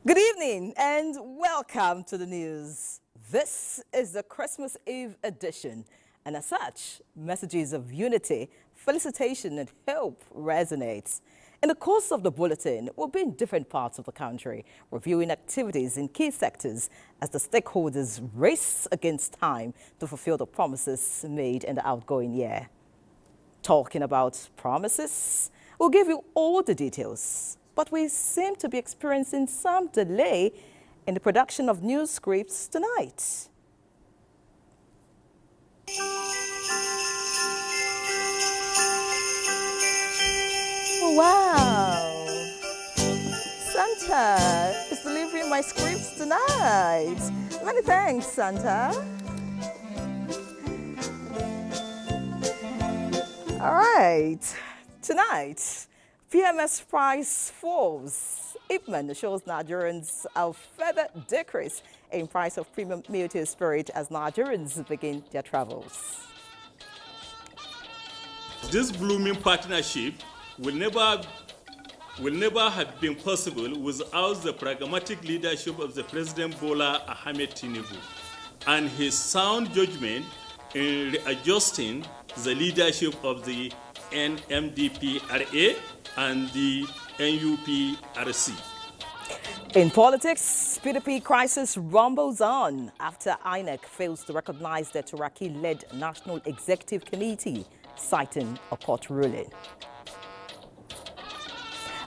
Good evening and welcome to the news. This is the Christmas Eve edition, and as such, messages of unity, felicitation and hope resonates. In the course of the bulletin, we'll be in different parts of the country, reviewing activities in key sectors as the stakeholders race against time to fulfill the promises made in the outgoing year. Talking about promises, we'll give you all the details. But we seem to be experiencing some delay in the production of news scripts tonight. Wow! Santa is delivering my scripts tonight. Many thanks, Santa. All right, tonight, PMS price falls. Ipman shows Nigerians a further decrease in price of premium military spirit as Nigerians begin their travels. This blooming partnership will never have been possible without the pragmatic leadership of the President Bola Ahmed Tinubu and his sound judgment in readjusting the leadership of the NMDPRA and the NUPRC. In politics, PDP crisis rumbles on after INEC fails to recognize the Turaki-led National Executive Committee, citing a court ruling.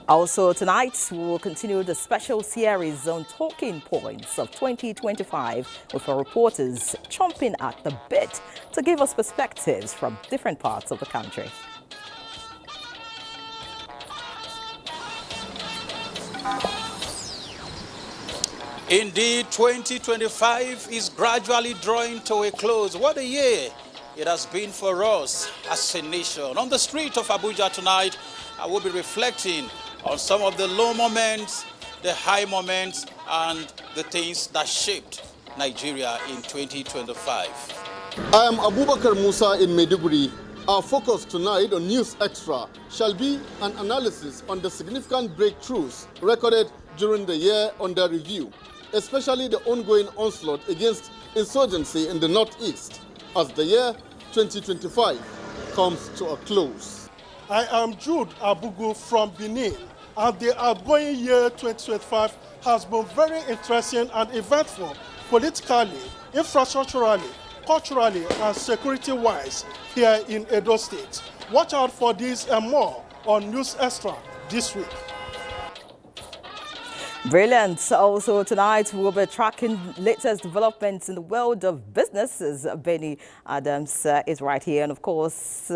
Also tonight, we will continue the special series on talking points of 2025 with our reporters chomping at the bit to give us perspectives from different parts of the country. Indeed, 2025 is gradually drawing to a close. What a year it has been for us as a nation. On the street of Abuja tonight, I will be reflecting on some of the low moments, the high moments, and the things that shaped Nigeria in 2025. I am Abubakar Musa in Maiduguri. Our focus tonight on News Extra shall be an analysis on the significant breakthroughs recorded during the year under review, especially the ongoing onslaught against insurgency in the Northeast as the year 2025 comes to a close. I am Jude Abugu from Benin, and the outgoing year 2025 has been very interesting and eventful politically, infrastructurally, culturally, and security-wise here in Edo State. Watch out for this and more on News Extra this week. Brilliant. Also tonight, we'll be tracking latest developments in the world of businesses. Benny Adams is right here. And of course,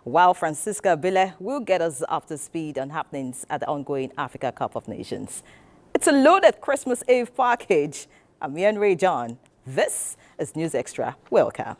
while Francisca Bile will get us up to speed on happenings at the ongoing Africa Cup of Nations. It's a loaded Christmas Eve package. I'm Ian Ray John. This is News Extra. Welcome.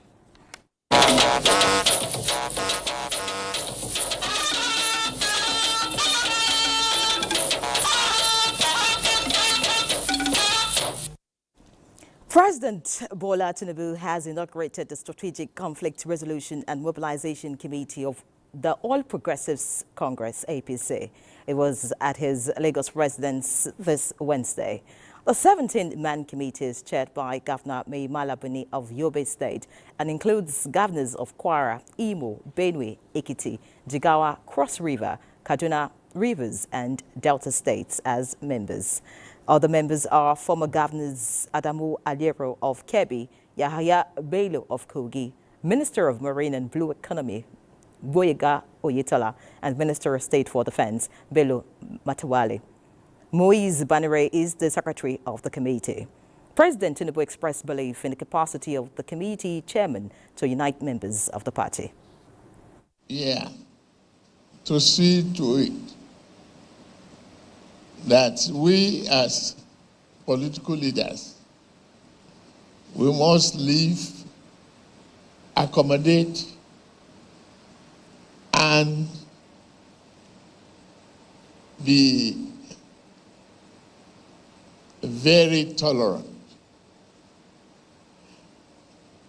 President Bola Tinubu has inaugurated the Strategic Conflict Resolution and Mobilization Committee of the All Progressives Congress, APC. It was at his Lagos residence this Wednesday. The 17-man committee is chaired by Governor Mai Malabuni of Yobe State and includes governors of Kwara, Imo, Benue, Ekiti, Jigawa, Cross River, Kaduna, Rivers and Delta States as members. Other members are former governors Adamu Aliero of Kebbi, Yahaya Bello of Kogi, Minister of Marine and Blue Economy, Boyega Oyetola, and Minister of State for Defense, Bello Matawale. Moise Banire is the secretary of the committee. President Tinubu expressed belief in the capacity of the committee chairman to unite members of the party. Yeah, to see to it that we as political leaders, we must live, accommodate, and be very tolerant.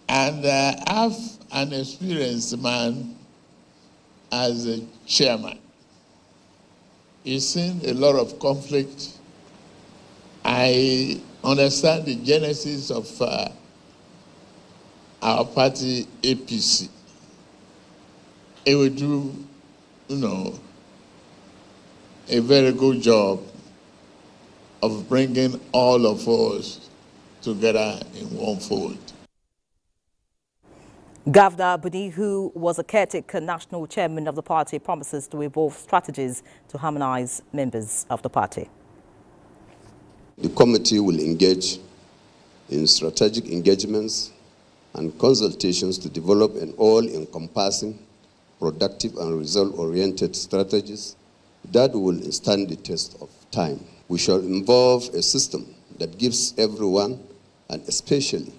And have an experienced man as a chairman. He's seen a lot of conflict I understand the genesis of our party, APC. It will do, a very good job of bringing all of us together in one fold. Governor Buni, who was a caretaker national chairman of the party, promises to evolve strategies to harmonize members of the party. The committee will engage in strategic engagements and consultations to develop an all-encompassing, productive and result-oriented strategies that will stand the test of time. We shall involve a system that gives everyone, and especially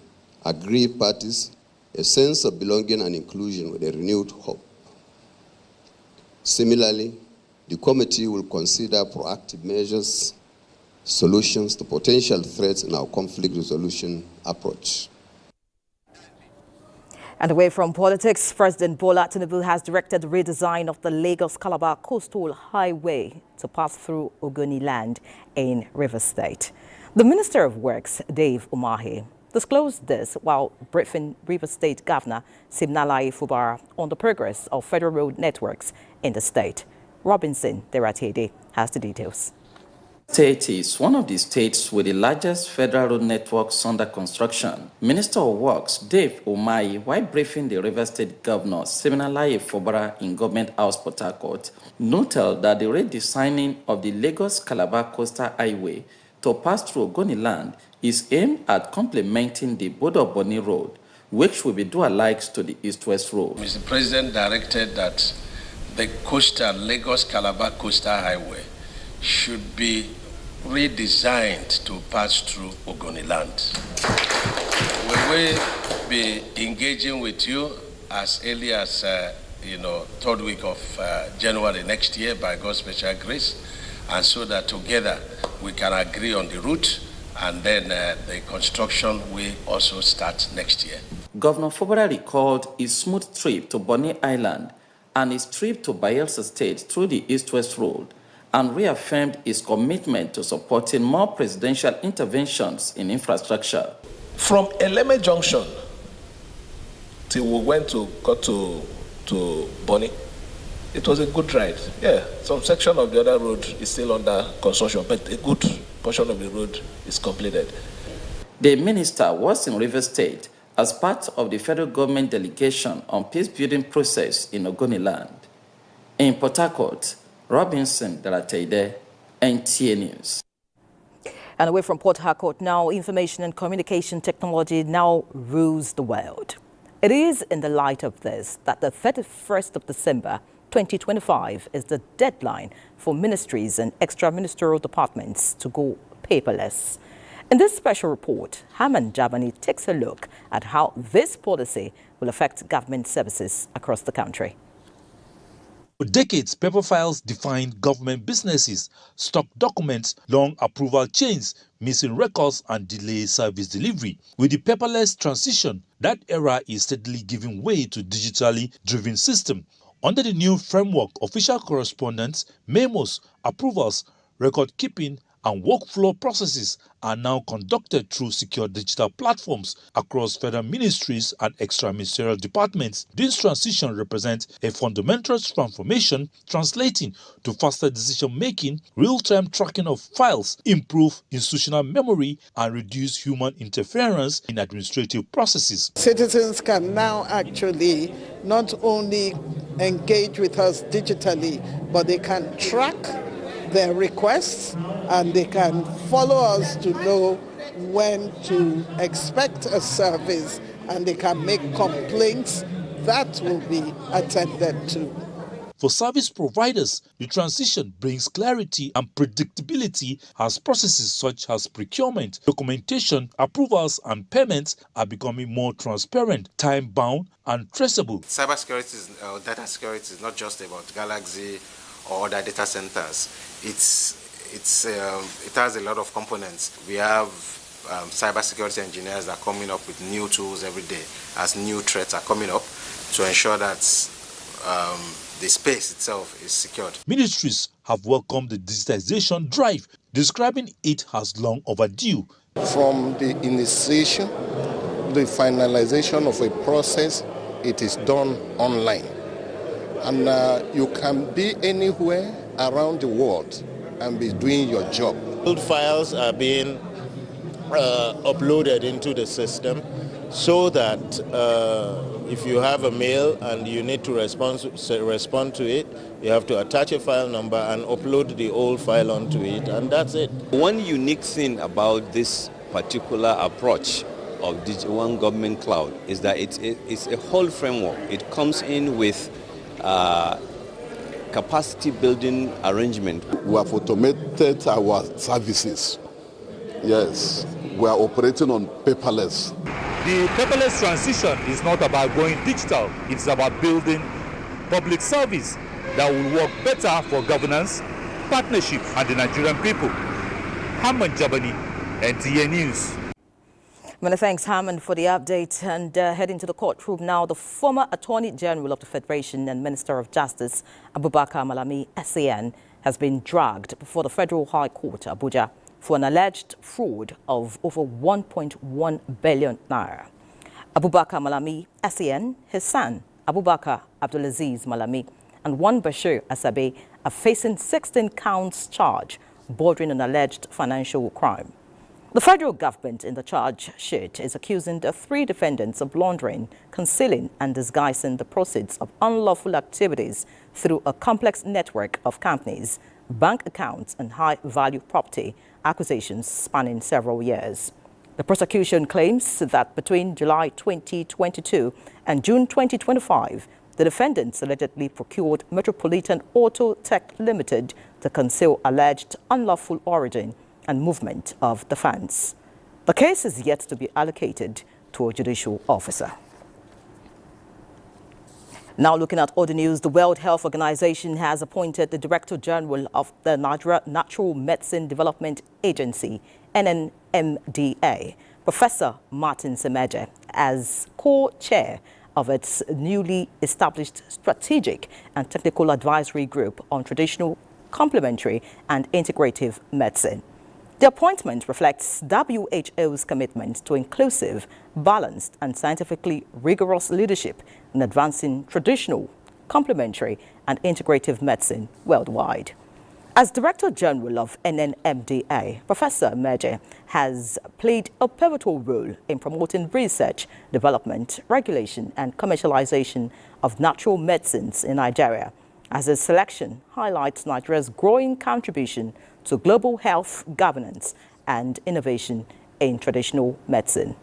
aggrieved parties, a sense of belonging and inclusion with a renewed hope. Similarly, the committee will consider proactive measures, solutions to potential threats in our conflict resolution approach. And away from politics, President Bola Tinubu has directed the redesign of the Lagos-Calabar Coastal Highway to pass through Ogoniland in Rivers State. The Minister of Works, Dave Umahi, disclosed this while briefing Rivers State Governor Siminalayi Fubara on the progress of federal road networks in the state. Robinson Deratiede has the details. State is one of the states with the largest federal road networks under construction. Minister of Works Dave Umahi, while briefing the Rivers State Governor Siminalayi Fubara in Government House, Port Harcourt, noted that the redesigning of the Lagos-Calabar Coastal Highway to pass through Ogoniland is aimed at complementing the Bodo-Boni Road, which will be dual-likes to the East-West Road. Mr. President directed that the coastal Lagos-Calabar Coastal Highway should be redesigned to pass through Ogoniland. We will be engaging with you as early as third week of January next year by God's special grace, and so that together we can agree on the route, and then the construction will also start next year. Governor Fubara recalled his smooth trip to Bonny Island and his trip to Bayelsa State through the East-West Road, and reaffirmed his commitment to supporting more presidential interventions in infrastructure. From Eleme Junction till we went to got to Bonny, it was a good ride. Yeah, some section of the other road is still under construction, but a good portion of the road is completed. The minister was in Rivers State as part of the federal government delegation on peace-building process in Ogoniland. In Port Harcourt, Robinson Deratiede, NTA News. And away from Port Harcourt now, information and communication technology now rules the world. It is in the light of this that the 31st of December 2025 is the deadline for ministries and extra-ministerial departments to go paperless. In this special report, Haman Jabani takes a look at how this policy will affect government services across the country. For decades, paper files defined government businesses, stock documents, long approval chains, missing records, and delayed service delivery. With the paperless transition, that era is steadily giving way to digitally driven system. Under the new framework, official correspondence, memos, approvals, record keeping, and workflow processes are now conducted through secure digital platforms across federal ministries and extra-ministerial departments. This transition represents a fundamental transformation, translating to faster decision-making, real-time tracking of files, improved institutional memory, and reduced human interference in administrative processes. Citizens can now actually not only engage with us digitally, but they can track their requests, and they can follow us to know when to expect a service, and they can make complaints that will be attended to. For service providers, the transition brings clarity and predictability as processes such as procurement, documentation, approvals, and payments are becoming more transparent, time-bound, and traceable. Cybersecurity, data security is not just about Galaxy or other data centers. It has a lot of components. We have cybersecurity engineers that are coming up with new tools every day as new threats are coming up to ensure that the space itself is secured. Ministries have welcomed the digitization drive, describing it as long overdue. From the initiation, the finalization of a process, it is done online. And you can be anywhere around the world and be doing your job. Old files are being uploaded into the system so that if you have a mail and you need to respond to it, you have to attach a file number and upload the old file onto it, and that's it. One unique thing about this particular approach of Digital One Government Cloud is that it's a whole framework. It comes in with capacity building arrangement. We have automated our services. Yes, we are operating on paperless. The paperless transition is not about going digital, it's about building public service that will work better for governance, partnership, and the Nigerian people. Hammond Jabani, NTA News. Many thanks, Hammond, for the update. And heading to the courtroom now, the former Attorney General of the Federation and Minister of Justice, Abubakar Malami, SAN, has been dragged before the Federal High Court, Abuja, for an alleged fraud of over 1.1 billion naira. Abubakar Malami, SAN, his son, Abubakar Abdulaziz Malami, and one Bashir Asabe are facing 16 counts charge bordering on alleged financial crime. The federal government in the charge sheet is accusing the three defendants of laundering, concealing and disguising the proceeds of unlawful activities through a complex network of companies, bank accounts and high-value property acquisitions spanning several years. The prosecution claims that between July 2022 and June 2025, the defendants allegedly procured Metropolitan Auto Tech Limited to conceal alleged unlawful origin and movement of the funds. The case is yet to be allocated to a judicial officer. Now looking at other news, the World Health Organization has appointed the Director General of the Natural Medicine Development Agency, NNMDA, Professor Martin Semeje, as co-chair of its newly established Strategic and Technical Advisory Group on Traditional, Complementary and Integrative Medicine. The appointment reflects WHO's commitment to inclusive, balanced and scientifically rigorous leadership in advancing traditional, complementary and integrative medicine worldwide. As Director General of NNMDA, Professor Meje has played a pivotal role in promoting research, development, regulation and commercialization of natural medicines in Nigeria, as his selection highlights Nigeria's growing contribution to global health governance and innovation in traditional medicine.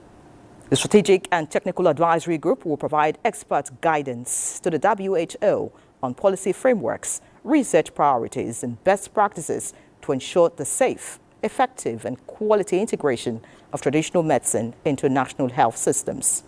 The Strategic and Technical Advisory Group will provide expert guidance to the WHO on policy frameworks, research priorities and best practices to ensure the safe, effective and quality integration of traditional medicine into national health systems.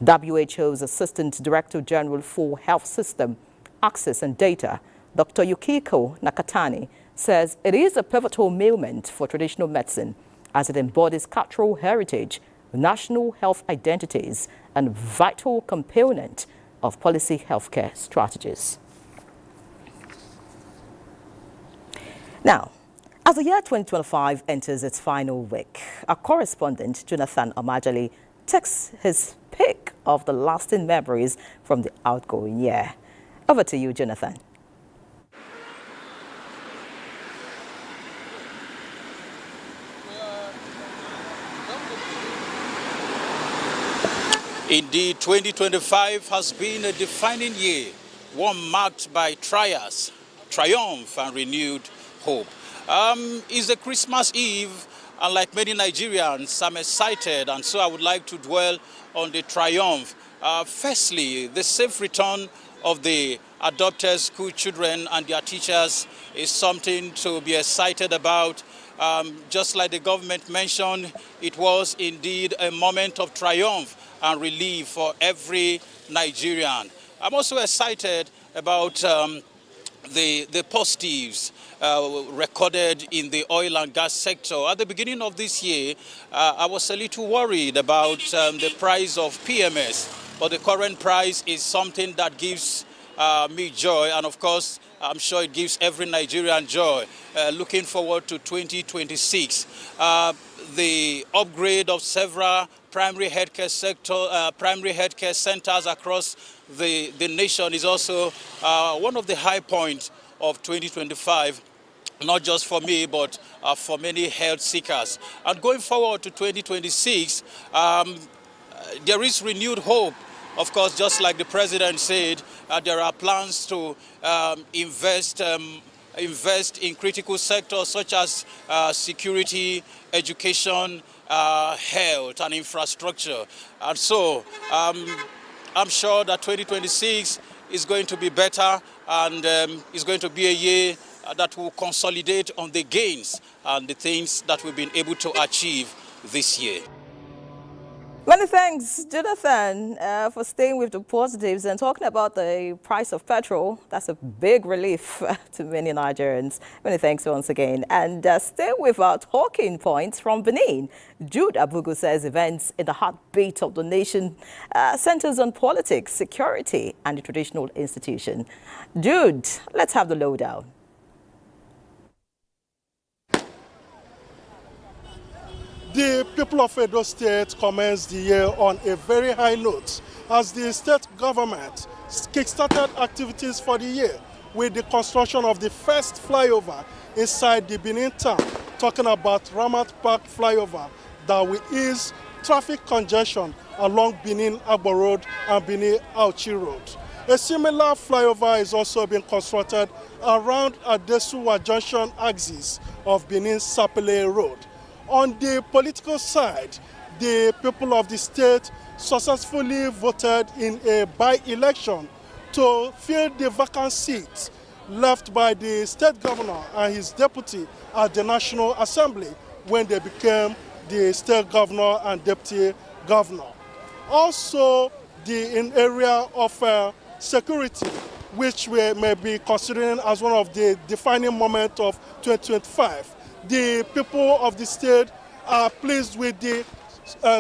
WHO's Assistant Director General for Health System, Access and Data, Dr. Yukiko Nakatani, says it is a pivotal moment for traditional medicine as it embodies cultural heritage, national health identities, and vital component of policy healthcare strategies. Now, as the year 2025 enters its final week, our correspondent Jonathan Omajali takes his pick of the lasting memories from the outgoing year. Over to you, Jonathan. Indeed, 2025 has been a defining year, one marked by triumph and renewed hope. It's a Christmas Eve, and like many Nigerians, I'm excited, and so I would like to dwell on the triumph. Firstly, the safe return of the adopted school children and their teachers is something to be excited about. Just like the government mentioned, it was indeed a moment of triumph and relief for every Nigerian. I'm also excited about the positives recorded in the oil and gas sector. At the beginning of this year, I was a little worried about the price of PMS, but the current price is something that gives me joy, and of course, I'm sure it gives every Nigerian joy. Looking forward to 2026. The upgrade of several primary healthcare centers across the nation is also one of the high points of 2025. Not just for me, but for many health seekers. And going forward to 2026, there is renewed hope. Of course, just like the president said, there are plans to invest in critical sectors such as security, education, health, and infrastructure. And so I'm sure that 2026 is going to be better, and is going to be a year that will consolidate on the gains and the things that we've been able to achieve this year. Many thanks, Jonathan, for staying with the positives and talking about the price of petrol. That's a big relief to many Nigerians. Many thanks once again. And stay with our talking points from Benin. Jude Abugu says events in the heartbeat of the nation centers on politics, security, and the traditional institution. Jude, let's have the lowdown. The people of Edo State commenced the year on a very high note as the state government kickstarted activities for the year with the construction of the first flyover inside the Benin town, talking about Ramat Park flyover that will ease traffic congestion along Benin Agbo Road and Benin Auchi Road. A similar flyover is also being constructed around Adesuwa Junction axis of Benin Sapele Road. On the political side, the people of the state successfully voted in a by-election to fill the vacant seat left by the state governor and his deputy at the National Assembly when they became the state governor and deputy governor. Also, in area of security, which we may be considering as one of the defining moments of 2025, the people of the state are pleased with the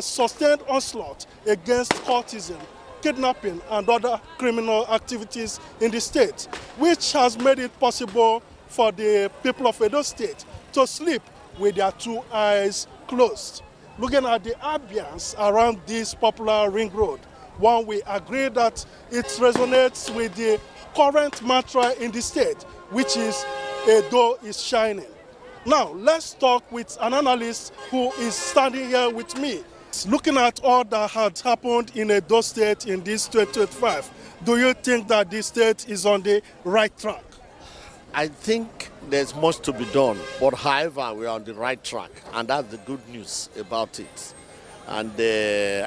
sustained onslaught against cultism, kidnapping, and other criminal activities in the state, which has made it possible for the people of Edo State to sleep with their two eyes closed. Looking at the ambience around this popular ring road, one we agree that it resonates with the current mantra in the state, which is Edo is shining. Now, let's talk with an analyst who is standing here with me. Looking at all that had happened in Edo State in this 2025, do you think that this state is on the right track? I think there's much to be done, but however, we are on the right track, and that's the good news about it. And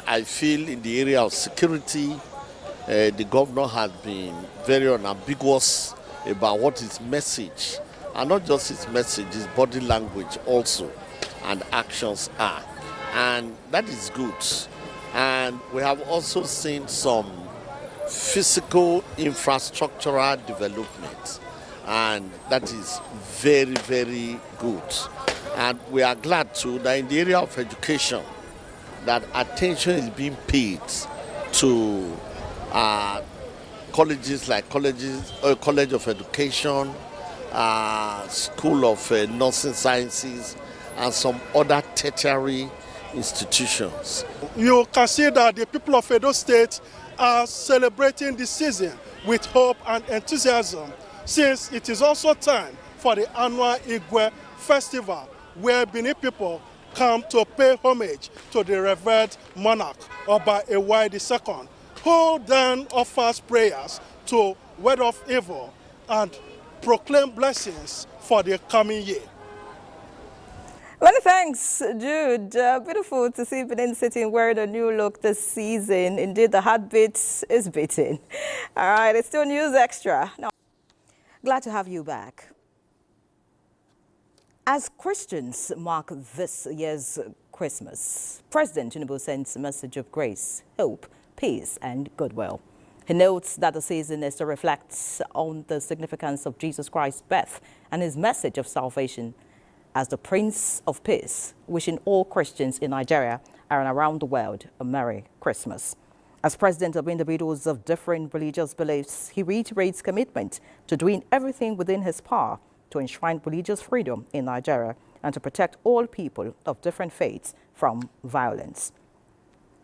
I feel in the area of security, the governor has been very unambiguous about what his message, and not just his message, his body language also, and actions are. And that is good. And we have also seen some physical infrastructural development, and that is very, very good. And we are glad too that in the area of education, that attention is being paid to colleges like College of Education, School of Nursing Sciences, and some other tertiary institutions. You can see that the people of Edo State are celebrating the season with hope and enthusiasm, since it is also time for the annual Igwe Festival, where Benin people come to pay homage to the revered monarch, Oba Ewai II, who then offers prayers to ward off evil and proclaim blessings for the coming year. Many thanks, Jude. Beautiful to see Benin City wearing a new look this season. Indeed, the heartbeat is beating. All right, it's still News Extra. Now, glad to have you back. As Christians mark this year's Christmas, President Tinubu sends a message of grace, hope, peace, and goodwill. He notes that the season is to reflect on the significance of Jesus Christ's birth and his message of salvation as the Prince of Peace, wishing all Christians in Nigeria and around the world a Merry Christmas. As president of individuals of different religious beliefs, he reiterates commitment to doing everything within his power to enshrine religious freedom in Nigeria and to protect all people of different faiths from violence.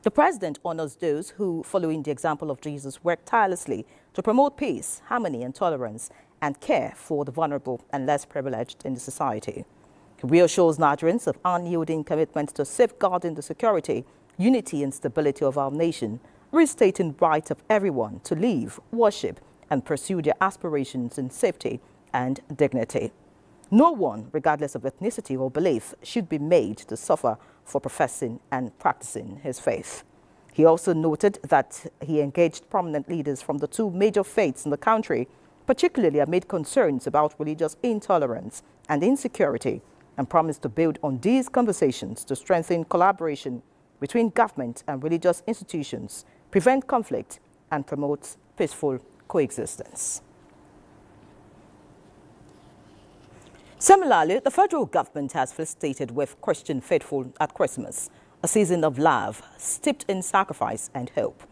The president honors those who, following the example of Jesus, work tirelessly to promote peace, harmony and tolerance and care for the vulnerable and less privileged in the society. He reassures Nigerians of unyielding commitment to safeguarding the security, unity and stability of our nation, restating the right of everyone to live, worship and pursue their aspirations in safety and dignity. No one, regardless of ethnicity or belief, should be made to suffer for professing and practicing his faith. He also noted that he engaged prominent leaders from the two major faiths in the country, particularly amid concerns about religious intolerance and insecurity, and promised to build on these conversations to strengthen collaboration between government and religious institutions, prevent conflict, and promote peaceful coexistence. Similarly, the federal government has felicitated with Christian faithful at Christmas, a season of love steeped in sacrifice and hope.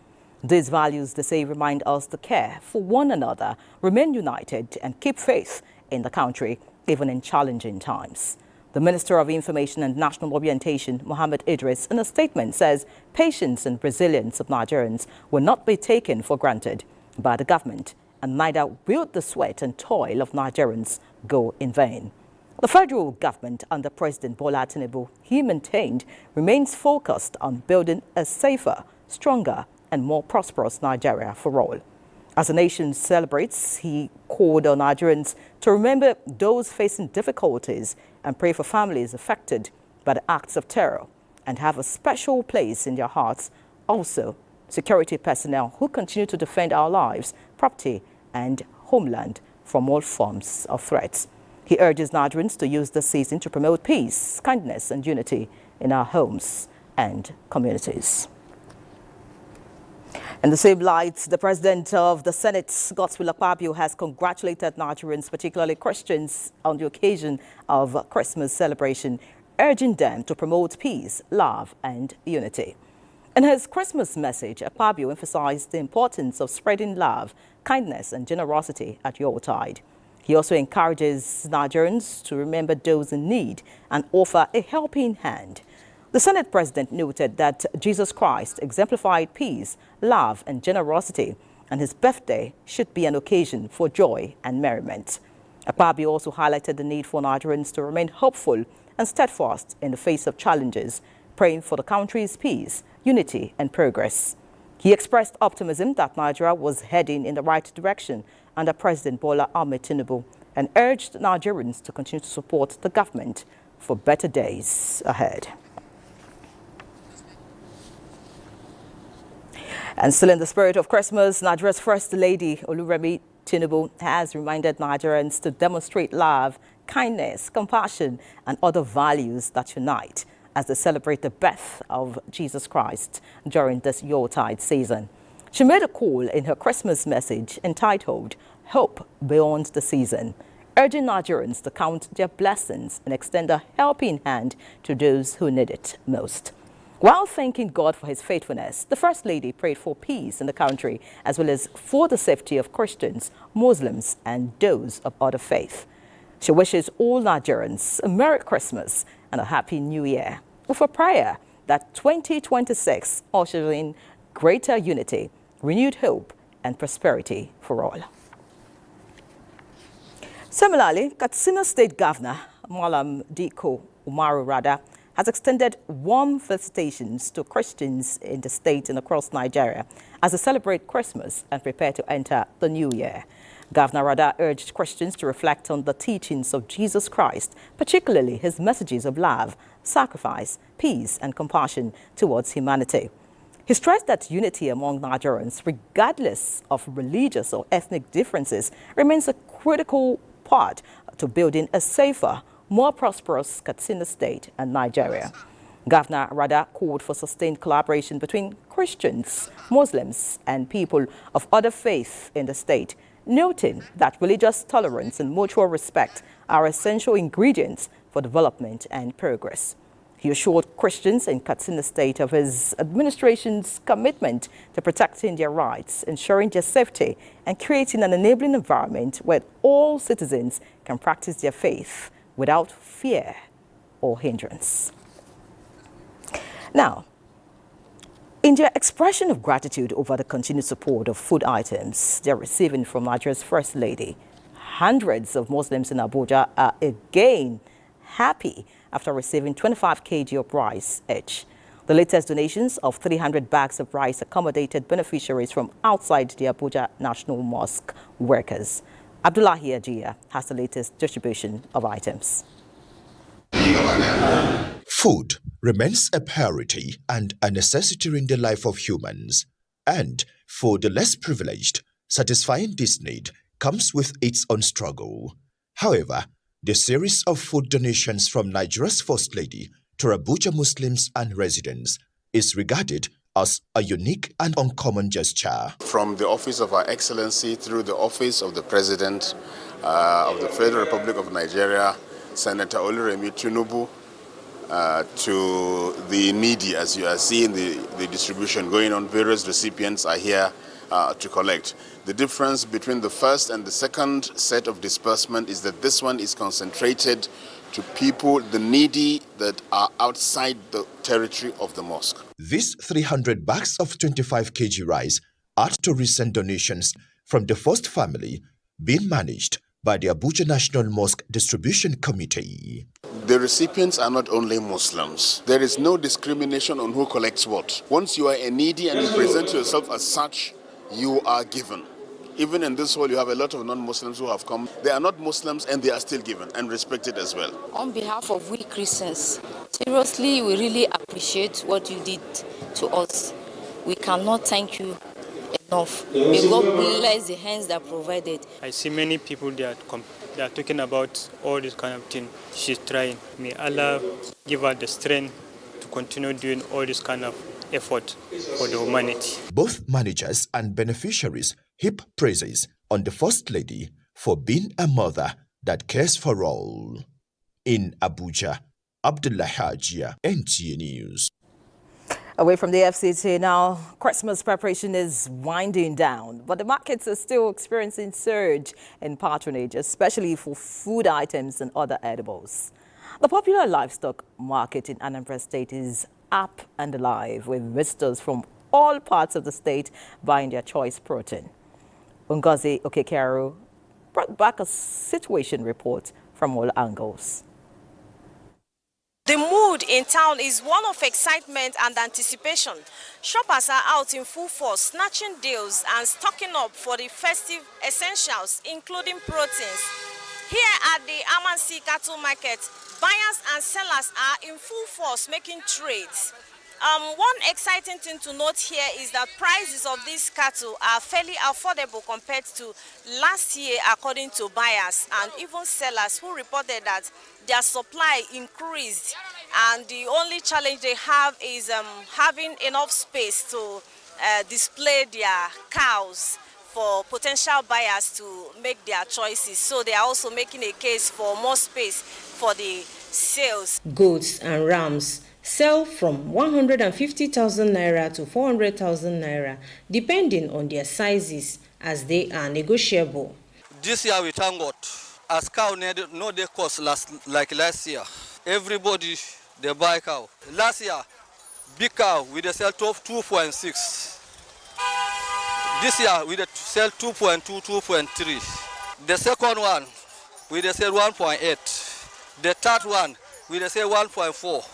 These values, they say, remind us to care for one another, remain united, and keep faith in the country, even in challenging times. The Minister of Information and National Orientation, Mohammed Idris, in a statement says patience and resilience of Nigerians will not be taken for granted by the government, and neither will the sweat and toil of Nigerians go in vain. The federal government under President Bola Tinubu, he maintained, remains focused on building a safer, stronger and more prosperous Nigeria for all. As the nation celebrates, he called on Nigerians to remember those facing difficulties and pray for families affected by the acts of terror and have a special place in their hearts. Also, security personnel who continue to defend our lives, property and homeland from all forms of threats. He urges Nigerians to use this season to promote peace, kindness and unity in our homes and communities. In the same light, the President of the Senate, Godswill Akpabio, has congratulated Nigerians, particularly Christians, on the occasion of Christmas celebration, urging them to promote peace, love and unity. In his Christmas message, Akpabio emphasized the importance of spreading love, kindness and generosity at Yuletide. He also encourages Nigerians to remember those in need and offer a helping hand. The Senate President noted that Jesus Christ exemplified peace, love and generosity, and his birthday should be an occasion for joy and merriment. Akpabio also highlighted the need for Nigerians to remain hopeful and steadfast in the face of challenges, praying for the country's peace, unity and progress. He expressed optimism that Nigeria was heading in the right direction under President Bola Ahmed Tinubu and urged Nigerians to continue to support the government for better days ahead. And still in the spirit of Christmas, Nigeria's First Lady, Oluremi Tinubu, has reminded Nigerians to demonstrate love, kindness, compassion, and other values that unite as they celebrate the birth of Jesus Christ during this Yuletide season. She made a call in her Christmas message entitled Hope Beyond the Season, urging Nigerians to count their blessings and extend a helping hand to those who need it most. While thanking God for his faithfulness, the First Lady prayed for peace in the country, as well as for the safety of Christians, Muslims, and those of other faith. She wishes all Nigerians a Merry Christmas and a Happy New Year, with a prayer that 2026 ushers in greater unity, renewed hope, and prosperity for all. Similarly, Katsina State Governor Malam Diko Umaru Rada has extended warm felicitations to Christians in the state and across Nigeria as they celebrate Christmas and prepare to enter the new year. Governor Rada urged Christians to reflect on the teachings of Jesus Christ, particularly his messages of love, sacrifice, peace, and compassion towards humanity. He stressed that unity among Nigerians, regardless of religious or ethnic differences, remains a critical part to building a safer, more prosperous Katsina State and Nigeria. Governor Rada called for sustained collaboration between Christians, Muslims, and people of other faiths in the state, noting that religious tolerance and mutual respect are essential ingredients for development and progress. He assured Christians in Katsina State of his administration's commitment to protecting their rights, ensuring their safety, and creating an enabling environment where all citizens can practice their faith without fear or hindrance. Now, in their expression of gratitude over the continued support of food items they're receiving from Nigeria's First Lady, hundreds of Muslims in Abuja are again happy after receiving 25 kg of rice each. The latest donations of 300 bags of rice accommodated beneficiaries from outside the Abuja National Mosque workers. Abdullahi Ajiya has the latest distribution of items. Food remains a priority and a necessity in the life of humans. And for the less privileged, satisfying this need comes with its own struggle. However, the series of food donations from Nigeria's First Lady to Abuja Muslims and residents is regarded as a unique and uncommon gesture. From the Office of Her Excellency through the Office of the President of the Federal Republic of Nigeria, Senator Oluremi Tinubu, to the needy, as you are seeing the distribution going on, various recipients are here to collect. The difference between the first and the second set of disbursement is that this one is concentrated to people, the needy that are outside the territory of the mosque. These 300 bags of 25 kg rice add to recent donations from the first family being managed by the Abuja National Mosque Distribution Committee. The recipients are not only Muslims. There is no discrimination on who collects what. Once you are a needy and you present yourself as such, you are given. Even in this hall, you have a lot of non-Muslims who have come. They are not Muslims and they are still given and respected as well. On behalf of we Christians, seriously, we really appreciate what you did to us. We cannot thank you enough. May God bless the hands that provided. I see many people that are talking about all this kind of thing. She's trying. May Allah give her the strength to continue doing all this kind of effort for the humanity. Both managers and beneficiaries heap praises on the First Lady for being a mother that cares for all. In Abuja, Abdullahi Ajiya, NTA News. Away from the FCT now, Christmas preparation is winding down, but the markets are still experiencing surge in patronage, especially for food items and other edibles. The popular livestock market in Anambra State is up and alive, with visitors from all parts of the state buying their choice protein. Ngozi Okekero brought back a situation report from all angles. The mood in town is one of excitement and anticipation. Shoppers are out in full force, snatching deals and stocking up for the festive essentials, including proteins. Here at the Amansi Cattle Market, buyers and sellers are in full force making trades. One exciting thing to note here is that prices of these cattle are fairly affordable compared to last year, according to buyers and even sellers who reported that their supply increased, and the only challenge they have is having enough space to display their cows for potential buyers to make their choices. So they are also making a case for more space for the sales. Goats and rams sell from 150,000 naira to 400,000 naira, depending on their sizes, as they are negotiable. This year we thank God, as cow no they cost like last year. Everybody they buy cow. Last year, big cow we they sell 2.6. This year we they sell 2.2, 2.3. The second one we they sell 1.8. The third one we they sell 1.4.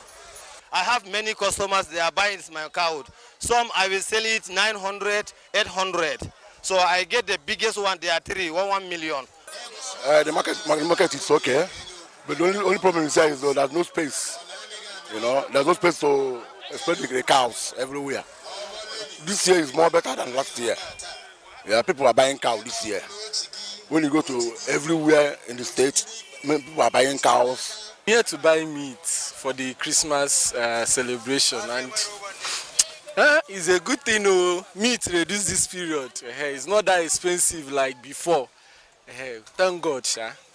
I have many customers, they are buying my cow. Some I will sell it 900, 800. So I get the biggest one, they are 1 million. The market is okay, but the only problem is there's no space. You know, there's no space to especially the cows everywhere. This year is more better than last year. Yeah, people are buying cows this year. When you go to everywhere in the state, people are buying cows. Here to buy meat for the Christmas celebration, and it's a good thing. Meat reduce this period. It's not that expensive like before. Thank God,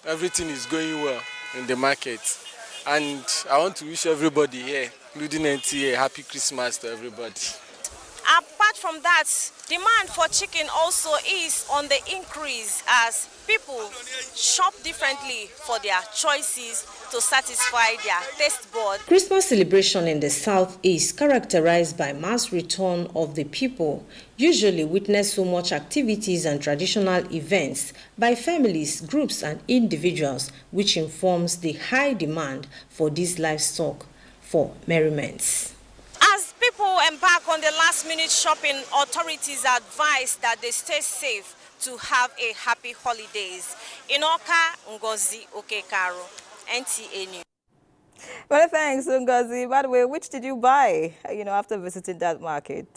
everything is going well in the market. And I want to wish everybody here, including NTA, a happy Christmas to everybody. Apart from that, demand for chicken also is on the increase as people shop differently for their choices to satisfy their taste bud. Christmas celebration in the South is characterized by mass return of the people, usually witness so much activities and traditional events by families, groups and individuals, which informs the high demand for these livestock for merriments. As people embark on the last-minute shopping, authorities advise that they stay safe to have a happy holidays. In Oka, Ngozi Okekaro, NTA News. Well, thanks, Ngozi. By the way, which did you buy, after visiting that market?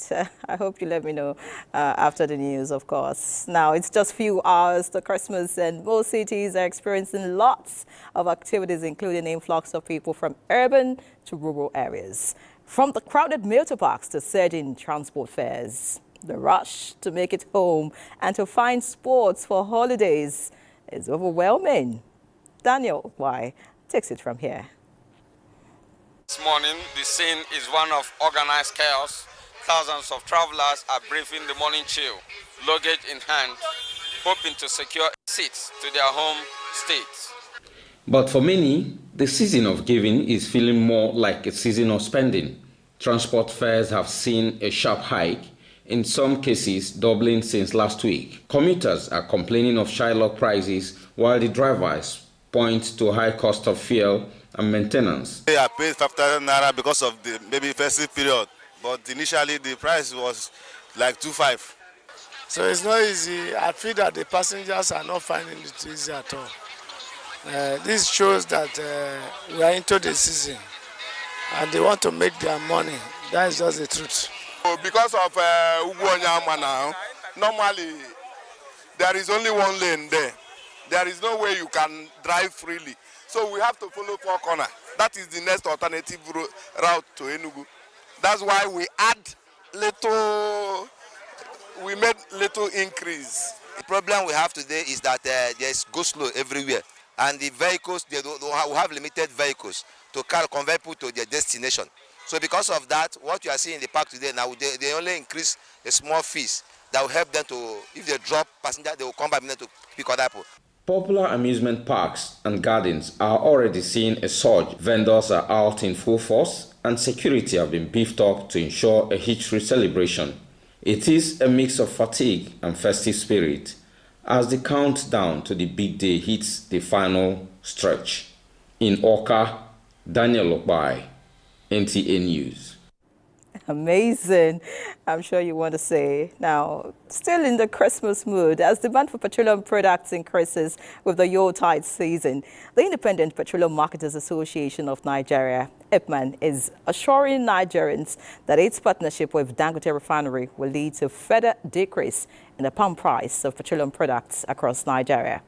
I hope you let me know after the news, of course. Now, it's just few hours to Christmas, and most cities are experiencing lots of activities, including influx of people from urban to rural areas. From the crowded motor parks to surging transport fares, the rush to make it home and to find sports for holidays is overwhelming. Daniel Y takes it from here. This morning, the scene is one of organized chaos. Thousands of travelers are braving the morning chill, luggage in hand, hoping to secure seats to their home states. But for many, the season of giving is feeling more like a season of spending. Transport fares have seen a sharp hike, in some cases doubling since last week. Commuters are complaining of Shylock prices, while the drivers point to high cost of fuel and maintenance. I paid 5,000 naira because of the maybe festive period, but initially the price was like 2,500. So it's not easy. I feel that the passengers are not finding it easy at all. This shows that we are into the season and they want to make their money. That is just the truth. Because of Ugwonyama now, normally there is only one lane there. There is no way you can drive freely. So we have to follow four corners. That is the next alternative route to Enugu. That's why we made little increase. The problem we have today is that there's go-slow everywhere. And the vehicles, we have limited vehicles to convey people to their destination. So because of that, what you are seeing in the park today now, they only increase a small fees that will help them to, if they drop passengers, they will come back to pick other people. Popular amusement parks and gardens are already seeing a surge. Vendors are out in full force and security have been beefed up to ensure a hitch-free celebration. It is a mix of fatigue and festive spirit as the countdown to the big day hits the final stretch. In Oka, Daniel Okbai, NTA News. Amazing. I'm sure you want to say. Now, still in the Christmas mood, as demand for petroleum products increases with the Yuletide season, the Independent Petroleum Marketers Association of Nigeria, IPMAN, is assuring Nigerians that its partnership with Dangote Refinery will lead to further decrease in the pump price of petroleum products across Nigeria.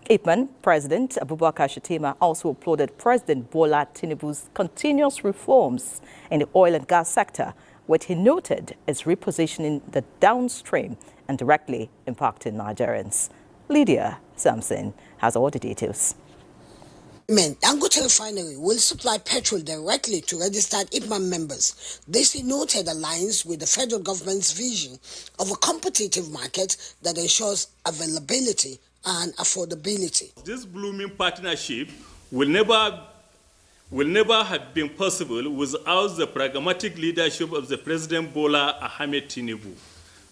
IPMAN President Abubakar Shatima also applauded President Bola Tinubu's continuous reforms in the oil and gas sector, which he noted is repositioning the downstream and directly impacting Nigerians. Lydia Sampson has all the details. Dangote Refinery will supply petrol directly to registered IPMAN members. This, he noted, aligns with the federal government's vision of a competitive market that ensures availability and affordability. This blooming partnership will never have been possible without the pragmatic leadership of the President Bola Ahmed Tinubu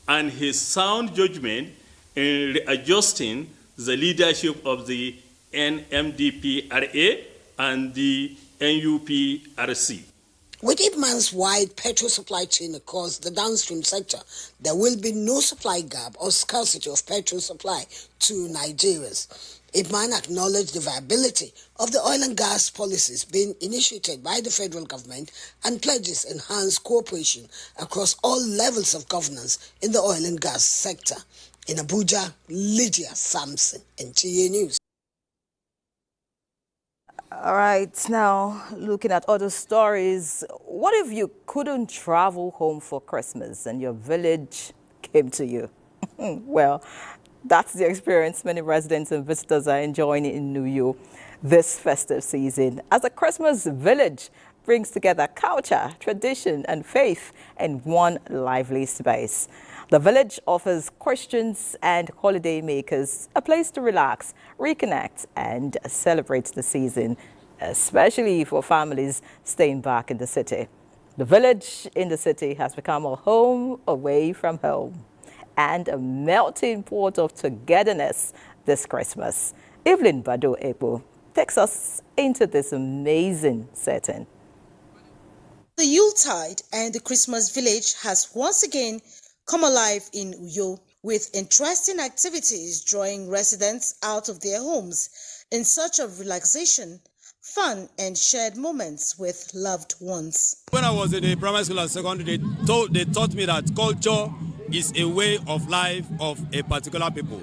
and his sound judgment in readjusting the leadership of the NMDPRA and the NUPRC. With IPMAN's wide petrol supply chain across the downstream sector, there will be no supply gap or scarcity of petrol supply to Nigerians. IPMAN acknowledged the viability of the oil and gas policies being initiated by the federal government and pledges enhanced cooperation across all levels of governance in the oil and gas sector. In Abuja, Lydia Sampson, NTA News. All right, now looking at other stories, what if you couldn't travel home for Christmas and your village came to you? Well, that's the experience many residents and visitors are enjoying in New York. this festive season as the Christmas village brings together culture, tradition and faith in one lively space. The village offers Christians and holiday makers a place to relax, reconnect and celebrate the season, especially for families staying back in the city. The village in the city has become a home away from home and a melting pot of togetherness this Christmas. Evelyn Bado-Ekpo takes us into this amazing setting. The Yuletide and the Christmas village has once again come alive in Uyo with interesting activities drawing residents out of their homes in search of relaxation, fun and shared moments with loved ones. When I was in the primary school and secondary, they taught me that culture is a way of life of a particular people.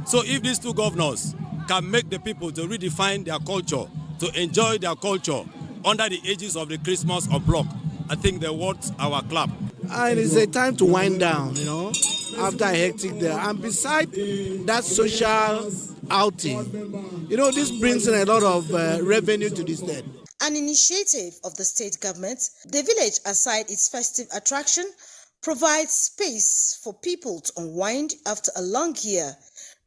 So if these two governors can make the people to redefine their culture, to enjoy their culture under the aegis of the Christmas block, I think they're worth our clap. And it's a time to wind down, after a hectic day. And beside that social outing, this brings in a lot of revenue to the state. An initiative of the state government, the village, aside its festive attraction, provides space for people to unwind after a long year,